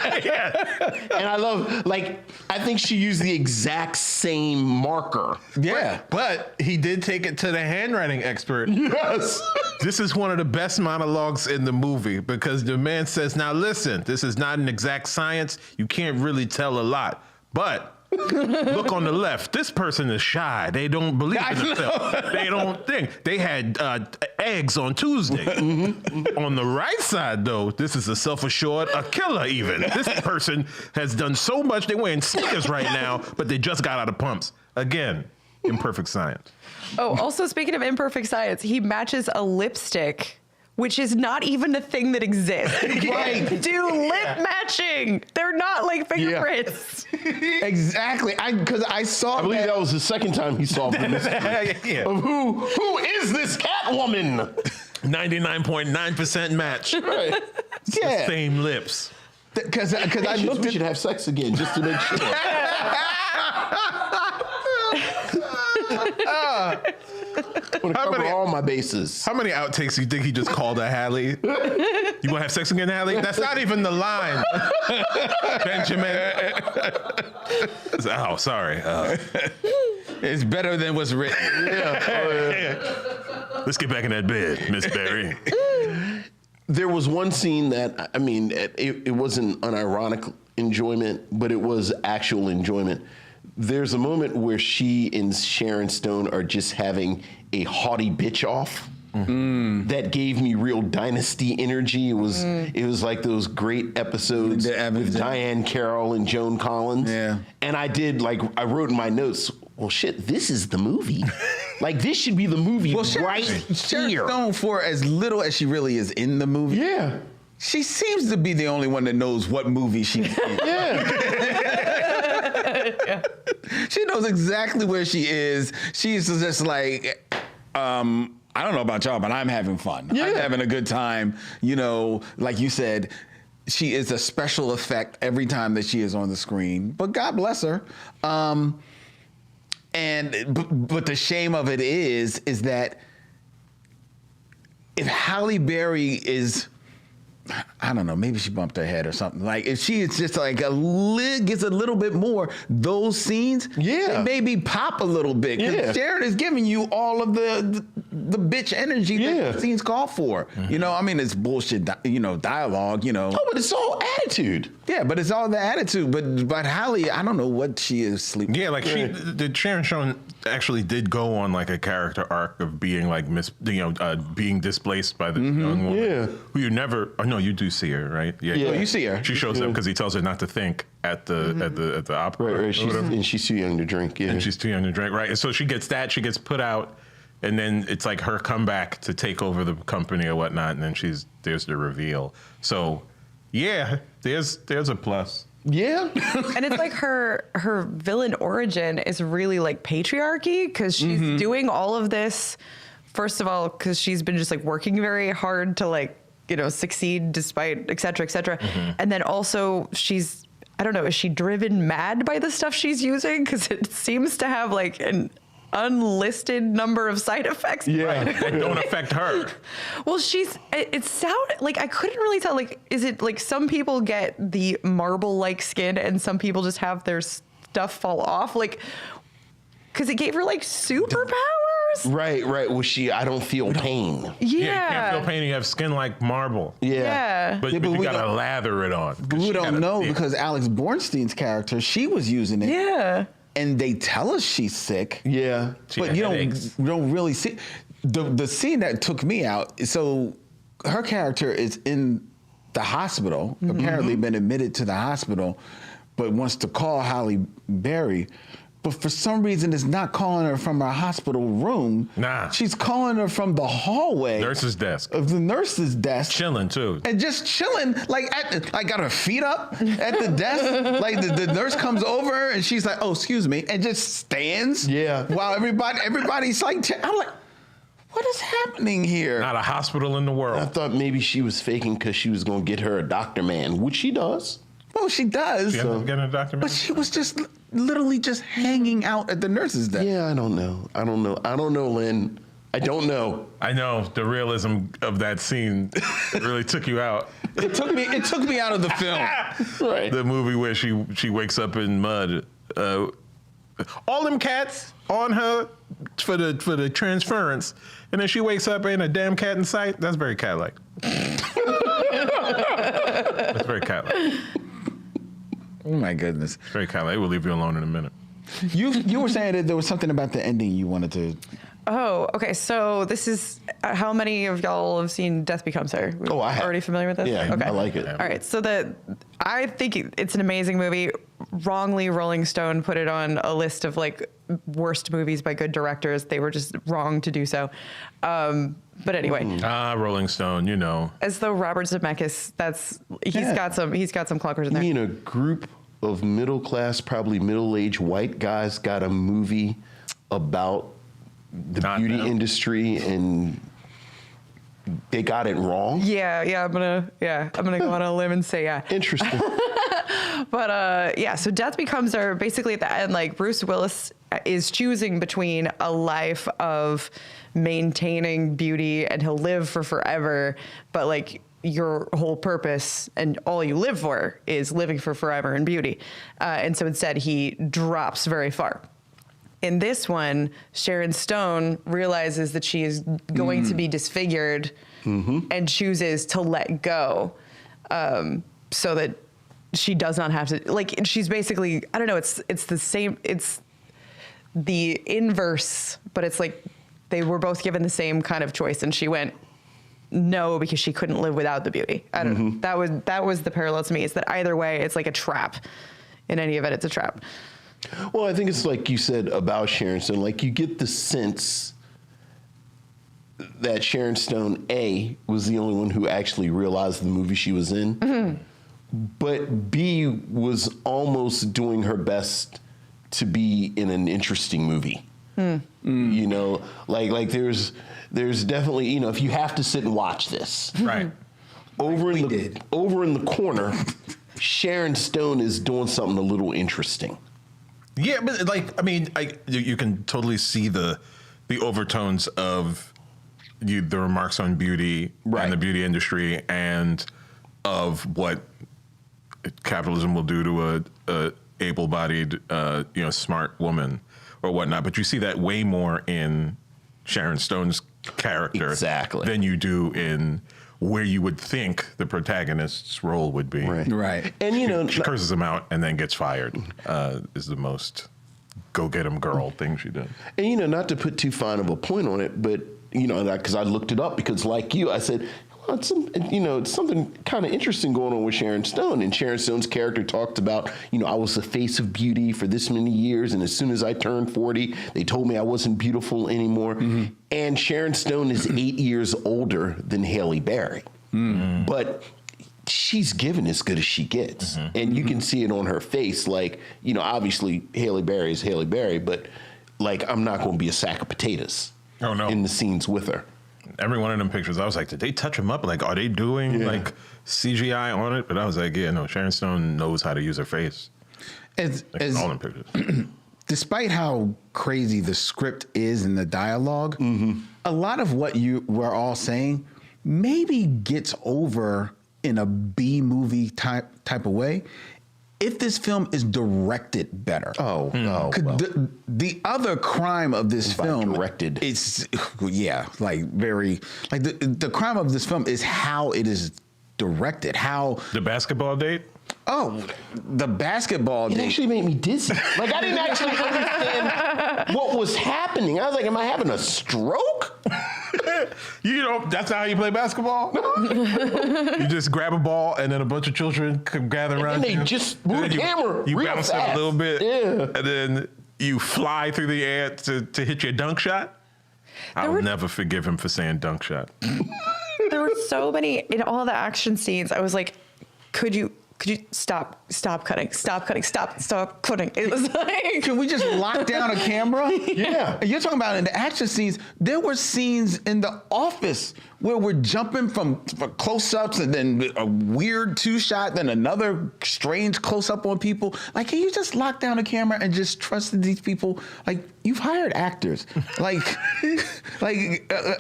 Speaker 2: And I love, like, I think she used the exact same marker.
Speaker 4: Yeah.
Speaker 1: But he did take it to the handwriting expert.
Speaker 2: Yes.
Speaker 1: This is one of the best monologues in the movie because the man says, now listen, this is not an exact science. You can't really tell a lot. But look on the left. This person is shy. They don't believe in themselves. They don't think. They had eggs on Tuesday. On the right side, though, this is a self-assured, a killer even. This person has done so much. They're wearing sneakers right now, but they just got out of pumps. Again, imperfect science.
Speaker 5: Oh, also speaking of imperfect science, he matches a lipstick, which is not even a thing that exists.
Speaker 2: Right.
Speaker 5: Do lip matching. They're not like fingerprints.
Speaker 4: Exactly. Because I saw
Speaker 2: I believe that was the second time he saw me.
Speaker 1: Yeah.
Speaker 2: Of who is this Catwoman?
Speaker 1: 99.9% match.
Speaker 2: Right.
Speaker 4: Yeah.
Speaker 1: Same lips.
Speaker 4: Because I
Speaker 2: We
Speaker 4: looked
Speaker 2: should
Speaker 4: at
Speaker 2: have sex again just to make sure. I want to cover
Speaker 1: many-
Speaker 2: all my bases.
Speaker 1: How many outtakes do you think he just called a Halle? You gonna have sex again, Halle? That's not even the line. Benjamin. Oh, sorry.
Speaker 4: it's better than what's written.
Speaker 1: Let's get back in that bed, Miss Berry.
Speaker 2: There was one scene that, I mean, it wasn't unironic enjoyment, but it was actual enjoyment. There's a moment where she and Sharon Stone are just having a haughty bitch off. That gave me real Dynasty energy. It was like those great episodes with Diane Carroll and Joan Collins.
Speaker 4: Yeah.
Speaker 2: And I wrote in my notes, well, shit, this is the movie. Like, this should be the movie right
Speaker 4: Sharon
Speaker 2: here.
Speaker 4: Stone, for as little as she really is in the movie,
Speaker 2: Yeah.
Speaker 4: she seems to be the only one that knows what movie she's in. She knows exactly where she is. She's just like, I don't know about y'all, but I'm having fun. I'm having a good time. You know, like you said, she is a special effect every time that she is on the screen. But God bless her. But the shame of it is that if Halle Berry is, I don't know, maybe she bumped her head or something. Like if she is just like gets a little bit more, those scenes, they maybe pop a little bit. Because Sharon is giving you all of the bitch energy that the scenes call for. You know, I mean, it's bullshit, dialogue, Oh,
Speaker 2: but it's all attitude.
Speaker 4: Yeah, but it's all the attitude. But Halle, I don't know what she is sleeping.
Speaker 1: Yeah, like Sharon Stone actually did go on like a character arc of being like being displaced by the young woman who you never. Oh no, you do see her, right? Yeah,
Speaker 4: Oh, you see her.
Speaker 1: She shows up because he tells her not to think at the opera.
Speaker 2: Right. And she's too young to drink. Yeah,
Speaker 1: and she's too young to drink. Right. And so she gets put out, and then it's like her comeback to take over the company or whatnot, and then there's the reveal. So yeah, there's a plus.
Speaker 2: Yeah.
Speaker 5: And it's like her villain origin is really like patriarchy, because she's doing all of this, first of all, because she's been just like working very hard to like, succeed despite et cetera, et cetera. And then also she's, I don't know, is she driven mad by the stuff she's using? Because it seems to have like an unlisted number of side effects.
Speaker 1: Yeah, that don't affect her.
Speaker 5: Well, it sounded like, I couldn't really tell, like, is it like some people get the marble-like skin and some people just have their stuff fall off? Like, because it gave her like superpowers.
Speaker 2: Right. Well, I don't feel pain.
Speaker 5: Yeah.
Speaker 1: You can't feel pain. You have skin like marble.
Speaker 5: Yeah.
Speaker 1: But you gotta lather it on.
Speaker 4: We don't know because Alex Bornstein's character, she was using it.
Speaker 5: Yeah.
Speaker 4: And they tell us she's sick.
Speaker 2: Yeah.
Speaker 4: But you don't really see the scene that took me out. So her character is in the hospital, apparently been admitted to the hospital, but wants to call Halle Berry. But for some reason, it's not calling her from her hospital room.
Speaker 1: Nah.
Speaker 4: She's calling her from the hallway.
Speaker 1: Nurse's desk.
Speaker 4: Of the nurse's desk.
Speaker 1: Chilling, too.
Speaker 4: And just chilling, like got her feet up at the desk. Like the nurse comes over and she's like, "Oh, excuse me," and just stands.
Speaker 2: Yeah.
Speaker 4: While everybody's like, I'm like, what is happening here?
Speaker 1: Not a hospital in the world.
Speaker 2: I thought maybe she was faking because she was going to get her a doctor man, which she does.
Speaker 4: Well, she does.
Speaker 1: She ended up getting a doctor.
Speaker 4: But she was just literally just hanging out at the nurse's desk.
Speaker 2: Yeah, I don't know, Len. I don't know.
Speaker 1: I know the realism of that scene really took you out.
Speaker 4: It took me out of the film.
Speaker 2: Right.
Speaker 1: The movie where she wakes up in mud. All them cats on her for the transference, and then she wakes up, ain't a damn cat in sight. That's very cat-like. That's very cat-like.
Speaker 4: Oh my goodness.
Speaker 1: Very cat-like. We'll leave you alone in a minute.
Speaker 4: You were saying that there was something about the ending you wanted to.
Speaker 5: Oh, okay. So this is how many of y'all have seen Death Becomes Her?
Speaker 2: Oh, I have.
Speaker 5: Already familiar with this?
Speaker 2: Yeah,
Speaker 5: okay.
Speaker 2: I like it.
Speaker 5: All right. So I think it's an amazing movie. Wrongly, Rolling Stone put it on a list of like worst movies by good directors. They were just wrong to do so. But anyway.
Speaker 1: Rolling Stone,
Speaker 5: As though Robert Zemeckis, he's got some clunkers in there.
Speaker 2: You mean a group of middle class, probably middle-aged white guys got a movie about the beauty industry and they got it wrong?
Speaker 5: Yeah, I'm gonna go on a limb and say yeah.
Speaker 2: Interesting.
Speaker 5: But so Death Becomes Her, basically at the end, like Bruce Willis is choosing between a life of maintaining beauty and he'll live for forever, but like your whole purpose and all you live for is living for forever in beauty. And so instead he drops very far. In this one, Sharon Stone realizes that she is going to be disfigured and chooses to let go so that she does not have to, like, she's basically, I don't know, it's the same, it's the inverse, but it's like they were both given the same kind of choice and she went no because she couldn't live without the beauty. I don't know. That was the parallel to me, is that either way, it's like a trap. In any event, it's a trap.
Speaker 2: Well, I think it's like you said about Sharon Stone. Like, you get the sense that Sharon Stone, A, was the only one who actually realized the movie she was in, but B, was almost doing her best to be in an interesting movie. Like there's definitely, if you have to sit and watch this.
Speaker 1: Right.
Speaker 2: over
Speaker 4: we
Speaker 2: in the
Speaker 4: did.
Speaker 2: over in the corner, Sharon Stone is doing something a little interesting.
Speaker 1: Yeah, but like, I mean, you can totally see the overtones of the remarks on beauty
Speaker 2: Right.
Speaker 1: and the beauty industry, and of what capitalism will do to a able-bodied, smart woman or whatnot. But you see that way more in Sharon Stone's character
Speaker 2: Exactly.
Speaker 1: than you do in where you would think the protagonist's role would be.
Speaker 4: Right.
Speaker 2: And
Speaker 1: She curses him out and then gets fired. Is the most go get him girl thing she did.
Speaker 2: And not to put too fine of a point on it, but because I looked it up because like you, I said, well, it's something kind of interesting going on with Sharon Stone. And Sharon Stone's character talked about, I was the face of beauty for this many years, and as soon as I turned 40, they told me I wasn't beautiful anymore. Mm-hmm. And Sharon Stone is 8 years older than Halle Berry, but she's given as good as she gets, and you can see it on her face. Like, obviously Halle Berry is Halle Berry, but like, I'm not going to be a sack of potatoes.
Speaker 1: Oh, no.
Speaker 2: In the scenes with her.
Speaker 1: Every one of them pictures, I was like, did they touch him up? Like, are they doing like CGI on it? But I was like, yeah, no, Sharon Stone knows how to use her face.
Speaker 4: As
Speaker 1: All them pictures.
Speaker 4: despite how crazy the script is and the dialogue, a lot of what you were all saying maybe gets over in a B movie type of way if this film is directed better.
Speaker 2: Oh, well.
Speaker 4: The other crime of this
Speaker 2: By
Speaker 4: film
Speaker 2: directed.
Speaker 4: it's very the crime of this film is how it is directed. How
Speaker 1: The basketball date?
Speaker 4: the basketball
Speaker 2: It
Speaker 4: date.
Speaker 2: actually made me dizzy. Like, I didn't actually understand what was happening. I was like, am I having a stroke?
Speaker 1: That's not how you play basketball? You just grab a ball and then a bunch of children come gather around
Speaker 2: And they
Speaker 1: you.
Speaker 2: just move
Speaker 1: And
Speaker 2: the
Speaker 1: then
Speaker 2: camera
Speaker 1: You
Speaker 2: real
Speaker 1: bounce it a
Speaker 2: fast.
Speaker 1: little bit.
Speaker 2: Yeah.
Speaker 1: And then you fly through the air to hit your dunk shot. I'll never forgive him for saying dunk shot.
Speaker 5: There were so many in all the action scenes. I was like, could you stop cutting. It was like,
Speaker 4: Can we just lock down a camera?
Speaker 2: Yeah.
Speaker 4: And you're talking about in the action scenes, there were scenes in The Office where we're jumping from close-ups and then a weird two-shot, then another strange close-up on people. Like, can you just lock down a camera and just trust these people? Like, you've hired actors. Like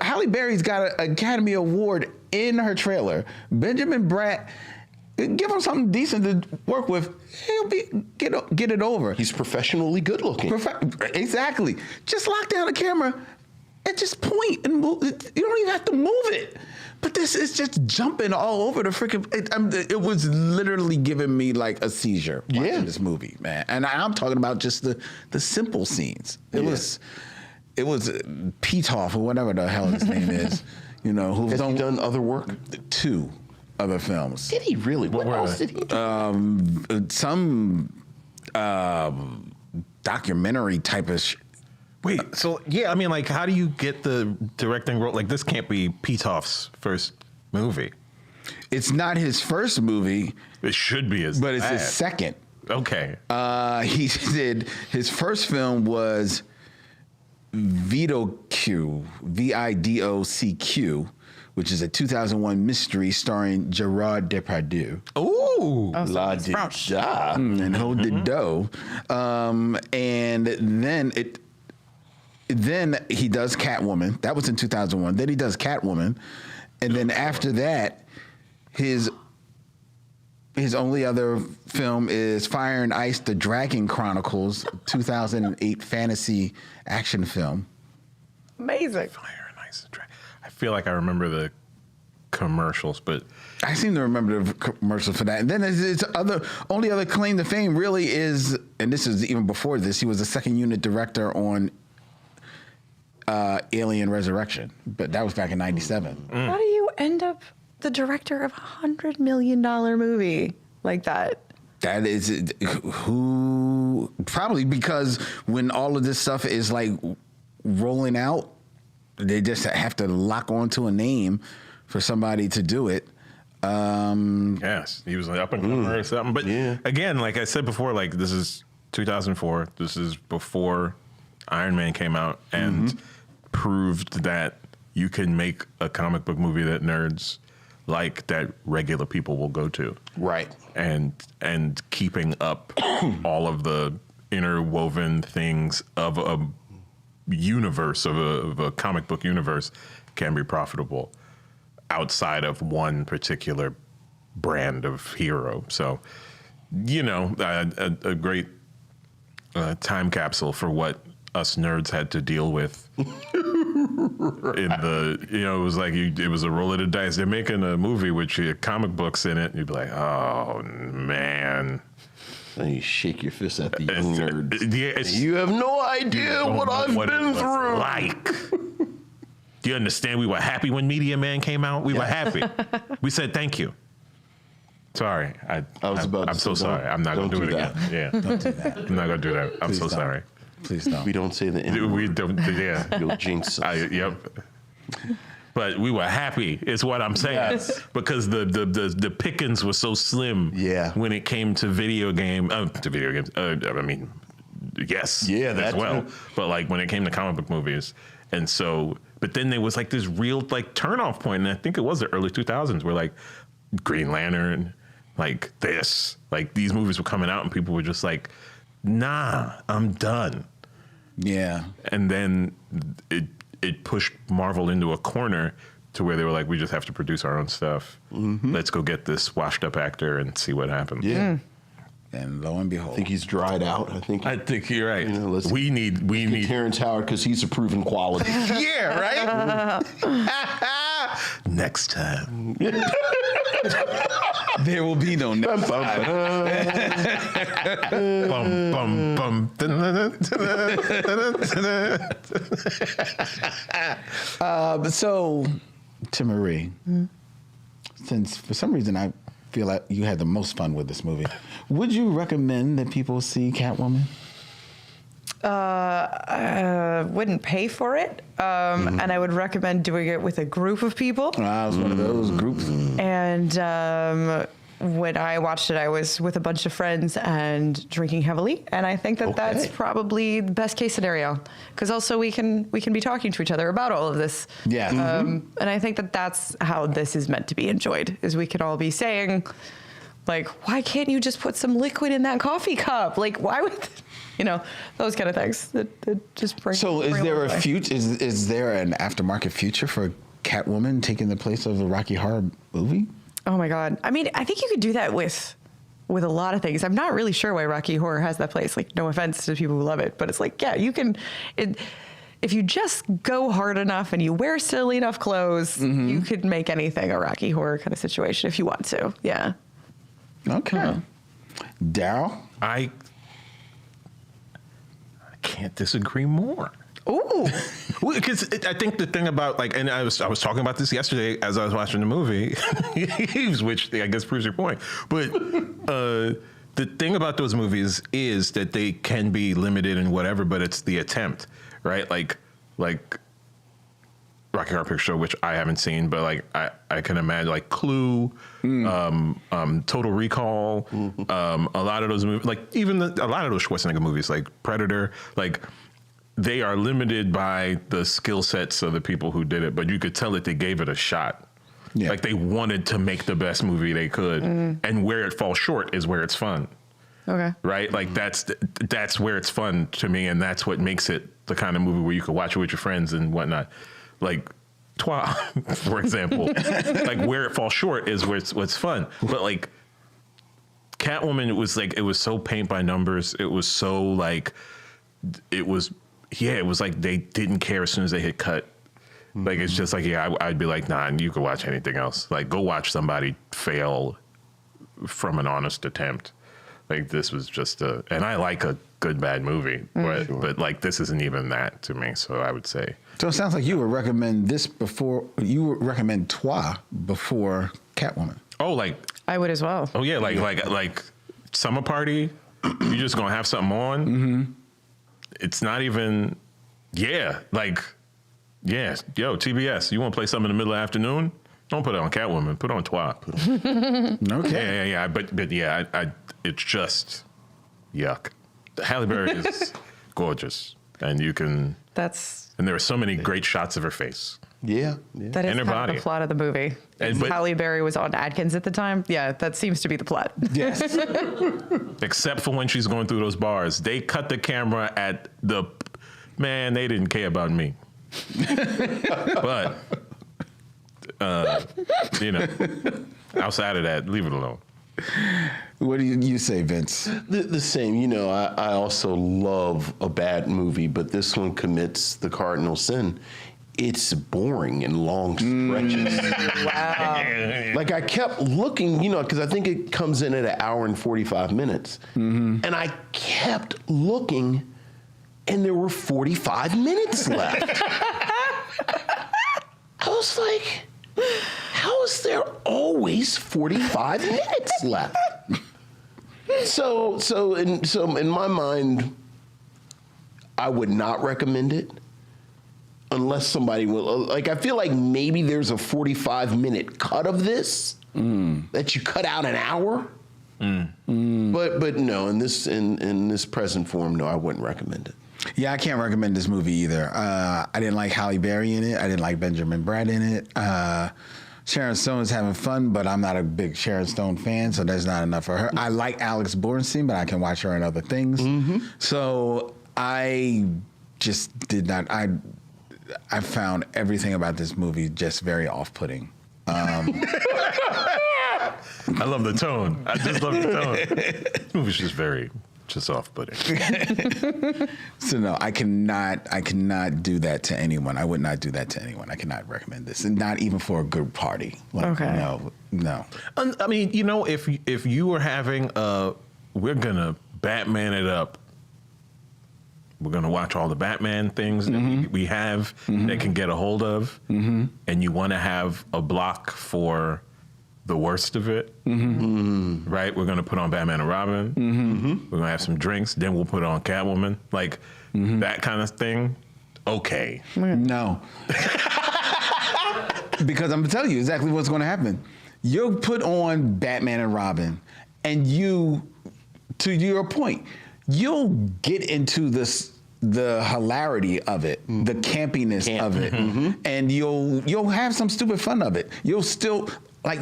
Speaker 4: Halle Berry's got an Academy Award in her trailer. Benjamin Bratt, give him something decent to work with. He'll get it over.
Speaker 2: He's professionally good looking.
Speaker 4: Exactly. Just lock down the camera and just point and move. You don't even have to move it. But this is just jumping all over the freaking. It was literally giving me like a seizure watching this movie, man. And I'm talking about just the simple scenes. It was Petoff or whatever the hell his name is. Who's
Speaker 2: Has he done other work?
Speaker 4: 2 other films.
Speaker 2: Did he really? What
Speaker 1: were
Speaker 2: else
Speaker 1: they?
Speaker 2: did he do?
Speaker 4: Some documentary type of.
Speaker 1: Wait, so I mean, like, how do you get the directing role? Like, this can't be Petoff's first movie.
Speaker 4: It's not his first movie,
Speaker 1: It should be his
Speaker 4: but it's his
Speaker 1: last.
Speaker 4: second.
Speaker 1: Okay.
Speaker 4: He did his first film was Vidocq, VIDOCQ, which is a 2001 mystery starring Gerard Depardieu.
Speaker 1: Ooh.
Speaker 2: La di da.
Speaker 4: And Hold the Dough. And then he does Catwoman. That was in 2001. Then he does Catwoman. And then after that, his only other film is Fire and Ice, The Dragon Chronicles, 2008 fantasy action film.
Speaker 5: amazing.
Speaker 1: Fire and Ice. I feel like I remember the commercials, but
Speaker 4: I seem to remember the commercial for that. And then his only other claim to fame really is, and this is even before this, he was a second unit director on Alien Resurrection, but that was back in '97.
Speaker 5: How do you end up the director of $100 million movie like that?
Speaker 4: That is who probably because when all of this stuff is like rolling out, they just have to lock onto a name for somebody to do it.
Speaker 1: yes, he was like up and coming or something. But again, like I said before, like this is 2004. This is before Iron Man came out and proved that you can make a comic book movie that nerds like that regular people will go to.
Speaker 2: Right.
Speaker 1: And keeping up all of the interwoven things of a universe, of a comic book universe, can be profitable outside of one particular brand of hero. So, a great time capsule for what us nerds had to deal with. In the, it was like it was a roll of the dice. They're making a movie with your comic books in it, and you'd be like, oh man.
Speaker 2: And you shake your fist at the young nerds.
Speaker 1: Yeah,
Speaker 2: You have no idea what I've been through.
Speaker 1: Like, do you understand? We were happy when Media Man came out. We were happy. We said thank you. Sorry, I'm so sorry. I'm not gonna do it again. Yeah,
Speaker 4: Don't do that.
Speaker 1: I'm not gonna do that. I'm
Speaker 4: Please
Speaker 1: so
Speaker 4: don't.
Speaker 1: sorry.
Speaker 4: Please don't.
Speaker 2: We don't say the N-word.
Speaker 1: We don't. Yeah.
Speaker 2: You'll jinx us.
Speaker 1: Yep. But we were happy, is what I'm saying, because the pickings were so slim.
Speaker 2: Yeah.
Speaker 1: When it came to video games. Yes.
Speaker 2: Yeah,
Speaker 1: as
Speaker 2: that
Speaker 1: well.
Speaker 2: too.
Speaker 1: But like when it came to comic book movies, and so, but then there was like this real like turnoff point, and I think it was the early 2000s, where like Green Lantern, like this, like these movies were coming out, and people were just like, nah, I'm done.
Speaker 4: Yeah.
Speaker 1: And then it pushed Marvel into a corner to where they were like, we just have to produce our own stuff.
Speaker 2: Mm-hmm.
Speaker 1: Let's go get this washed up actor and see what happens.
Speaker 2: Yeah.
Speaker 4: And lo and behold.
Speaker 2: I think he's dried out. I think
Speaker 1: you're right.
Speaker 2: let's
Speaker 1: we need
Speaker 2: Terrence Howard because he's a proven quality.
Speaker 1: yeah, right? Next time.
Speaker 4: There will be no next time.
Speaker 1: Bum, bum, bum.
Speaker 4: So, Timaree, since for some reason I feel like you had the most fun with this movie, would you recommend that people see Catwoman?
Speaker 5: Wouldn't pay for it, and I would recommend doing it with a group of people.
Speaker 4: I was one of those groups.
Speaker 5: And when I watched it, I was with a bunch of friends and drinking heavily, and I think that that's probably the best case scenario, because also we can be talking to each other about all of this.
Speaker 4: Yeah.
Speaker 5: And I think that that's how this is meant to be enjoyed, is we can all be saying, like, why can't you just put some liquid in that coffee cup? Like, why would, those kind of things that just bring.
Speaker 4: So, is
Speaker 5: bring
Speaker 4: there
Speaker 5: life
Speaker 4: a
Speaker 5: to life.
Speaker 4: future? Is there an aftermarket future for Catwoman taking the place of the Rocky Horror movie?
Speaker 5: Oh my God. I mean, I think you could do that with a lot of things. I'm not really sure why Rocky Horror has that place. Like, no offense to people who love it, but it's like, yeah, you can. If you just go hard enough and you wear silly enough clothes, you could make anything a Rocky Horror kind of situation if you want to. Yeah.
Speaker 4: Okay. Darryl?
Speaker 1: I can't disagree more.
Speaker 5: Ooh.
Speaker 1: Because I think the thing about and I was talking about this yesterday as I was watching the movie, which I guess proves your point. But the thing about those movies is that they can be limited in whatever, but it's the attempt, right? Like Rocky Horror Picture Show, which I haven't seen, but like I can imagine like Clue, Total Recall, a lot of those movies, like even a lot of those Schwarzenegger movies, like Predator, like. They are limited by the skill sets of the people who did it, but you could tell that they gave it a shot.
Speaker 4: Yeah.
Speaker 1: Like they wanted to make the best movie they could, and where it falls short is where it's fun.
Speaker 5: Okay.
Speaker 1: Right? Like that's where it's fun to me, and that's what makes it the kind of movie where you could watch it with your friends and whatnot. Like Toi, for example. Like where it falls short is what's fun. But like Catwoman, it was so paint by numbers. It was so like it was like they didn't care as soon as they hit cut. Like, it's just like, I'd be like, nah, you could watch anything else. Like, go watch somebody fail from an honest attempt. Like, this was just and I like a good, bad movie, but like, this isn't even that to me. So I would say.
Speaker 4: So it sounds like you would recommend you would recommend Toi before Catwoman.
Speaker 1: Oh, like.
Speaker 5: I would as well.
Speaker 1: Oh, yeah. Like Summer Party, you just gonna have something on. It's not even, yo, TBS, you want to play something in the middle of the afternoon? Don't put it on Catwoman, put it on Toi.
Speaker 4: Okay.
Speaker 1: Yeah, but yeah, it's just yuck. Halle Berry is gorgeous. and you can. And there are so many great shots of her face.
Speaker 2: Yeah.
Speaker 5: That is
Speaker 1: And her
Speaker 5: kind of
Speaker 1: body.
Speaker 5: the plot of the movie.
Speaker 1: And- but-
Speaker 5: Halle Berry was on Atkins at the time. Yeah, that seems to be the plot.
Speaker 4: Yes.
Speaker 1: Except for when she's going through those bars. They cut the camera at the... Man, they didn't care about me. But, outside of that, leave it alone.
Speaker 4: What do you say, Vince?
Speaker 2: The same. I also love a bad movie, but this one commits the cardinal sin. It's boring in long stretches.
Speaker 5: Wow.
Speaker 2: Like I kept looking, because I think it comes in at 1 hour and 45 minutes. And I kept looking, and there were 45 minutes left. I was like, how is there always 45 minutes left? So in my mind, I would not recommend it. Unless somebody will, I feel like maybe there's a 45-minute cut of this that you cut out an hour. But no, in this present form, no, I wouldn't recommend it.
Speaker 4: Yeah, I can't recommend this movie either. I didn't like Halle Berry in it. I didn't like Benjamin Bratt in it. Sharon Stone is having fun, but I'm not a big Sharon Stone fan, so that's not enough for her. I like Alex Borstein, but I can watch her in other things. So I just did not. I found everything about this movie just very off-putting.
Speaker 1: I love the tone. I just love the tone. This movie's just off-putting.
Speaker 4: So no, I cannot do that to anyone. I would not do that to anyone. I cannot recommend this, and not even for a good party.
Speaker 5: Okay.
Speaker 4: No.
Speaker 1: I mean, if you were having we're gonna Batman it up. We're going to watch all the Batman things that we have that can get a hold of. And you want to have a block for the worst of it. Right? We're going to put on Batman and Robin. We're going to have some drinks. Then we'll put on Catwoman. Like that kind of thing. Okay.
Speaker 4: No. Because I'm going to tell you exactly what's going to happen. You'll put on Batman and Robin, and to your point, you'll get into the hilarity of it, the campiness of it, and you'll have some stupid fun of it. You'll still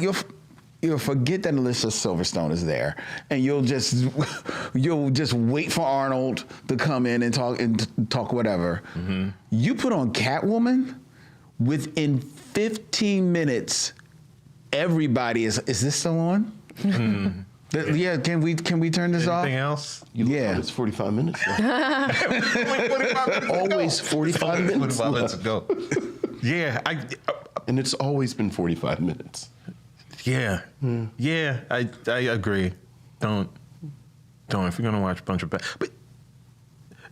Speaker 4: you'll forget that Alicia Silverstone is there, and you'll just wait for Arnold to come in and talk whatever. You put on Catwoman, within 15 minutes, everybody is this still on? Yeah, can we turn this off?
Speaker 1: Anything else?
Speaker 4: Yeah.
Speaker 2: It's 45 minutes left. Always 45 minutes left.
Speaker 1: Go. Yeah,
Speaker 2: And it's always been 45 minutes.
Speaker 1: yeah, I agree. Don't. If you're gonna watch a bunch of but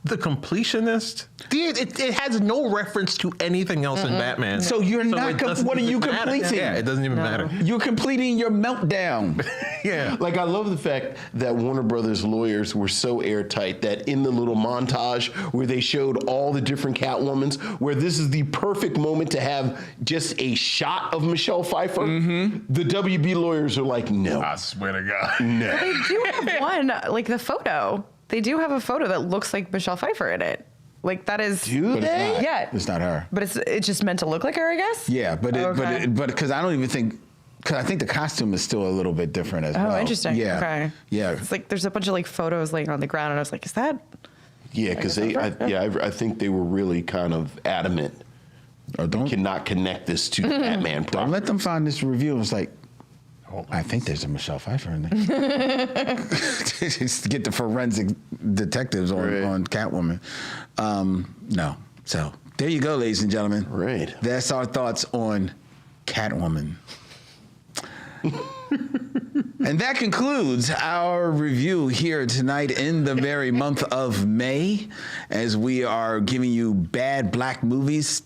Speaker 1: the Completionist, it has no reference to anything else in Batman.
Speaker 4: So you're not. What are you
Speaker 1: matter.
Speaker 4: completing?
Speaker 1: Yeah, it doesn't even matter.
Speaker 4: You're completing your meltdown.
Speaker 1: Yeah.
Speaker 2: Like, I love the fact that Warner Brothers lawyers were so airtight that in the little montage where they showed all the different Catwomans, where this is the perfect moment to have just a shot of Michelle Pfeiffer, the WB lawyers are like, no.
Speaker 1: I swear to God.
Speaker 2: No.
Speaker 5: They do have one, like the photo. They do have a photo that looks like Michelle Pfeiffer in it. Like that is.
Speaker 2: Do
Speaker 4: But
Speaker 2: they?
Speaker 4: it's not.
Speaker 5: Yeah.
Speaker 4: It's not her.
Speaker 5: But it's just meant to look like her, I guess.
Speaker 4: Yeah, but
Speaker 5: Okay.
Speaker 4: because I don't even think. Because I think the costume is still a little bit different as well.
Speaker 5: Oh, interesting.
Speaker 4: Yeah.
Speaker 5: Okay.
Speaker 4: Yeah.
Speaker 5: It's like there's a bunch of like photos laying on the ground, and I was like, is that?
Speaker 2: Yeah, because
Speaker 5: guess
Speaker 2: I think they were really kind of adamant.
Speaker 4: Or don't
Speaker 2: Cannot connect this to Batman.
Speaker 4: don't let them find this review. It's like, I think there's a Michelle Pfeiffer in there. Just get the forensic detectives on Catwoman. No. So there you go, ladies and gentlemen.
Speaker 2: Right.
Speaker 4: That's our thoughts on Catwoman. And that concludes our review here tonight in the very month of May, as we are giving you bad black movies.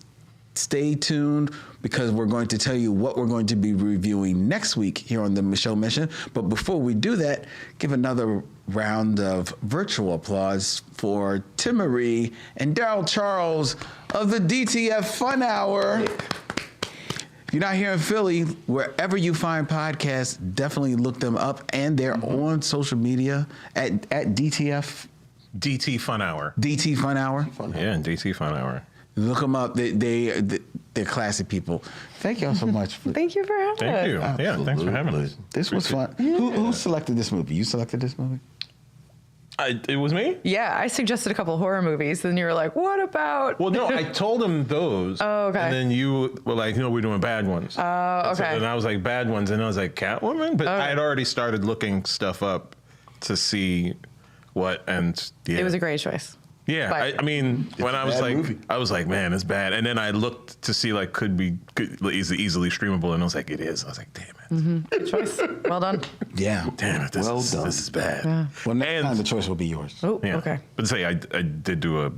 Speaker 4: Stay tuned, because we're going to tell you what we're going to be reviewing next week here on the Micheaux Mission. But before we do that, give another round of virtual applause for Timaree and Darryl Charles of the DTF Fun Hour. If you're not here in Philly, wherever you find podcasts, definitely look them up. And they're on social media at DTF
Speaker 1: DT Fun Hour.
Speaker 4: DT Fun Hour.
Speaker 1: Yeah, DT Fun Hour.
Speaker 4: Look them up. They're classy people. Thank y'all so much.
Speaker 5: Thank you for having us.
Speaker 1: Thank you. Yeah, thanks for having us.
Speaker 4: This was fun. Who selected this movie? You selected this movie?
Speaker 1: It was me?
Speaker 5: Yeah, I suggested a couple horror movies, and you were like, "What about?"
Speaker 1: Well, no, I told him those.
Speaker 5: Oh, okay.
Speaker 1: And then you were like, "No, we're doing bad ones."
Speaker 5: Oh, okay.
Speaker 1: And I was like, "Bad ones," and I was like, "Catwoman," but I had already started looking stuff up to see what, and yeah.
Speaker 5: It was a great choice.
Speaker 1: Yeah,
Speaker 5: But-
Speaker 1: I mean, when I was
Speaker 2: bad
Speaker 1: like,
Speaker 2: movie.
Speaker 1: I was like, man, it's bad. And then I looked to see like, is it easily streamable? And I was like, it is. I was like, damn it,
Speaker 5: Good choice. Well done.
Speaker 4: Yeah.
Speaker 1: damn it,
Speaker 2: Well done.
Speaker 1: this is bad.
Speaker 5: Yeah.
Speaker 4: Well, next
Speaker 1: And-
Speaker 4: time the choice will be yours.
Speaker 5: Oh,
Speaker 1: Yeah.
Speaker 5: okay.
Speaker 1: But say I did do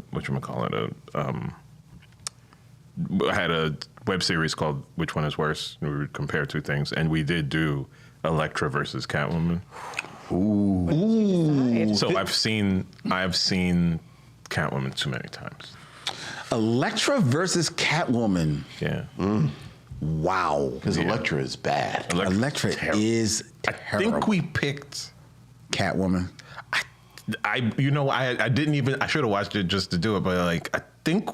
Speaker 1: I had a web series called Which One Is Worse? We would compare two things, and we did do Elektra versus Catwoman. So I've seen Catwoman too many times.
Speaker 4: Elektra versus Catwoman.
Speaker 1: Yeah.
Speaker 4: Wow.
Speaker 2: Because Elektra is bad.
Speaker 4: Elektra is
Speaker 1: I
Speaker 4: terrible.
Speaker 1: think we picked.
Speaker 4: Catwoman.
Speaker 1: I didn't even. I should have watched it just to do it, but like I think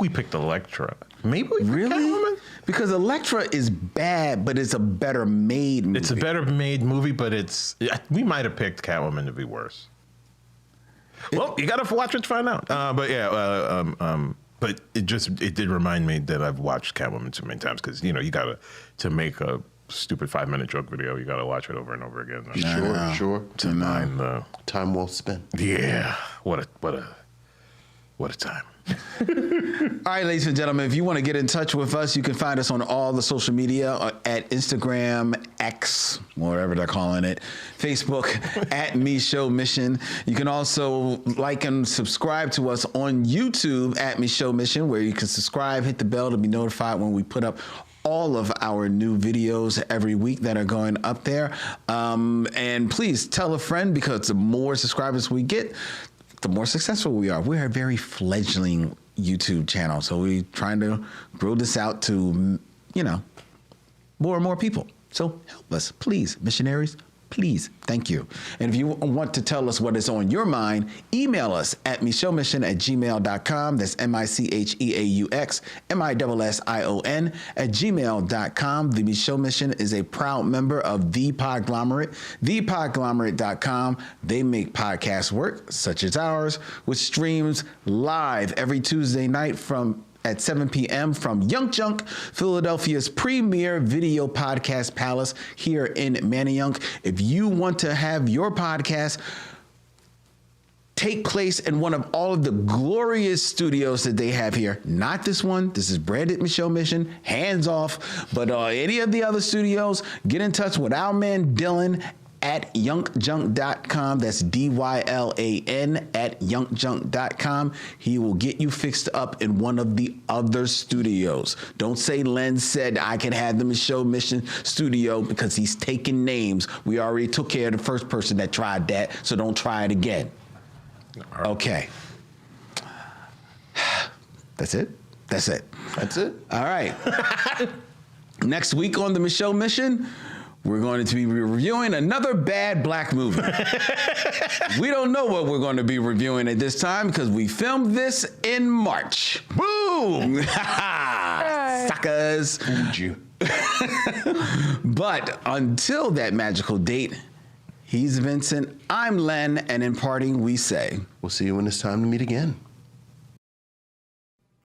Speaker 1: we picked Elektra. Maybe we picked
Speaker 4: Really?
Speaker 1: Catwoman?
Speaker 4: Because Elektra is bad, but it's a better made movie.
Speaker 1: It's a better made movie, but we might have picked Catwoman to be worse. Well, you gotta watch it to find out. But it did remind me that I've watched Catwoman too many times because you to make a stupid 5-minute joke video, you gotta watch it over and over again.
Speaker 2: Sure.
Speaker 1: To mind the
Speaker 2: Time well spent.
Speaker 1: yeah, what a time.
Speaker 4: All right, ladies and gentlemen, if you want to get in touch with us, you can find us on all the social media at Instagram, X, whatever they're calling it, Facebook, at Micheaux Mission. You can also like and subscribe to us on YouTube at Micheaux Mission, where you can subscribe, hit the bell to be notified when we put up all of our new videos every week that are going up there. And please tell a friend, because the more subscribers we get, the more successful we are. We're a very fledgling YouTube channel, so we're trying to grow this out to, more and more people. So help us, please, missionaries. Please, thank you. And if you want to tell us what is on your mind, email us at micheauxmission@gmail.com. That's MICHEAUXMISSION@gmail.com. The Micheaux Mission is a proud member of The Podglomerate, thepodglomerate.com. They make podcasts work, such as ours, which streams live every Tuesday night at 7 p.m. from Yunk Junk, Philadelphia's premier video podcast palace here in Manayunk. If you want to have your podcast take place in one of all of the glorious studios that they have here, not this one, this is branded Micheaux Mission, hands off, but any of the other studios, get in touch with our man Dylan at yunkjunk.com. That's DYLAN at yunkjunk.com. He will get you fixed up in one of the other studios. Don't say Len said I can have the Micheaux Mission studio, because he's taking names. We already took care of the first person that tried that, so don't try it again. Okay. That's it? That's it.
Speaker 2: That's it.
Speaker 4: All right. Next week on the Micheaux Mission, we're going to be reviewing another bad black movie. We don't know what we're going to be reviewing at this time because we filmed this in March. Boom! Suckers.
Speaker 2: Fooled you.
Speaker 4: But until that magical date, he's Vincent, I'm Len, and in parting we say,
Speaker 2: We'll see you when it's time to meet again.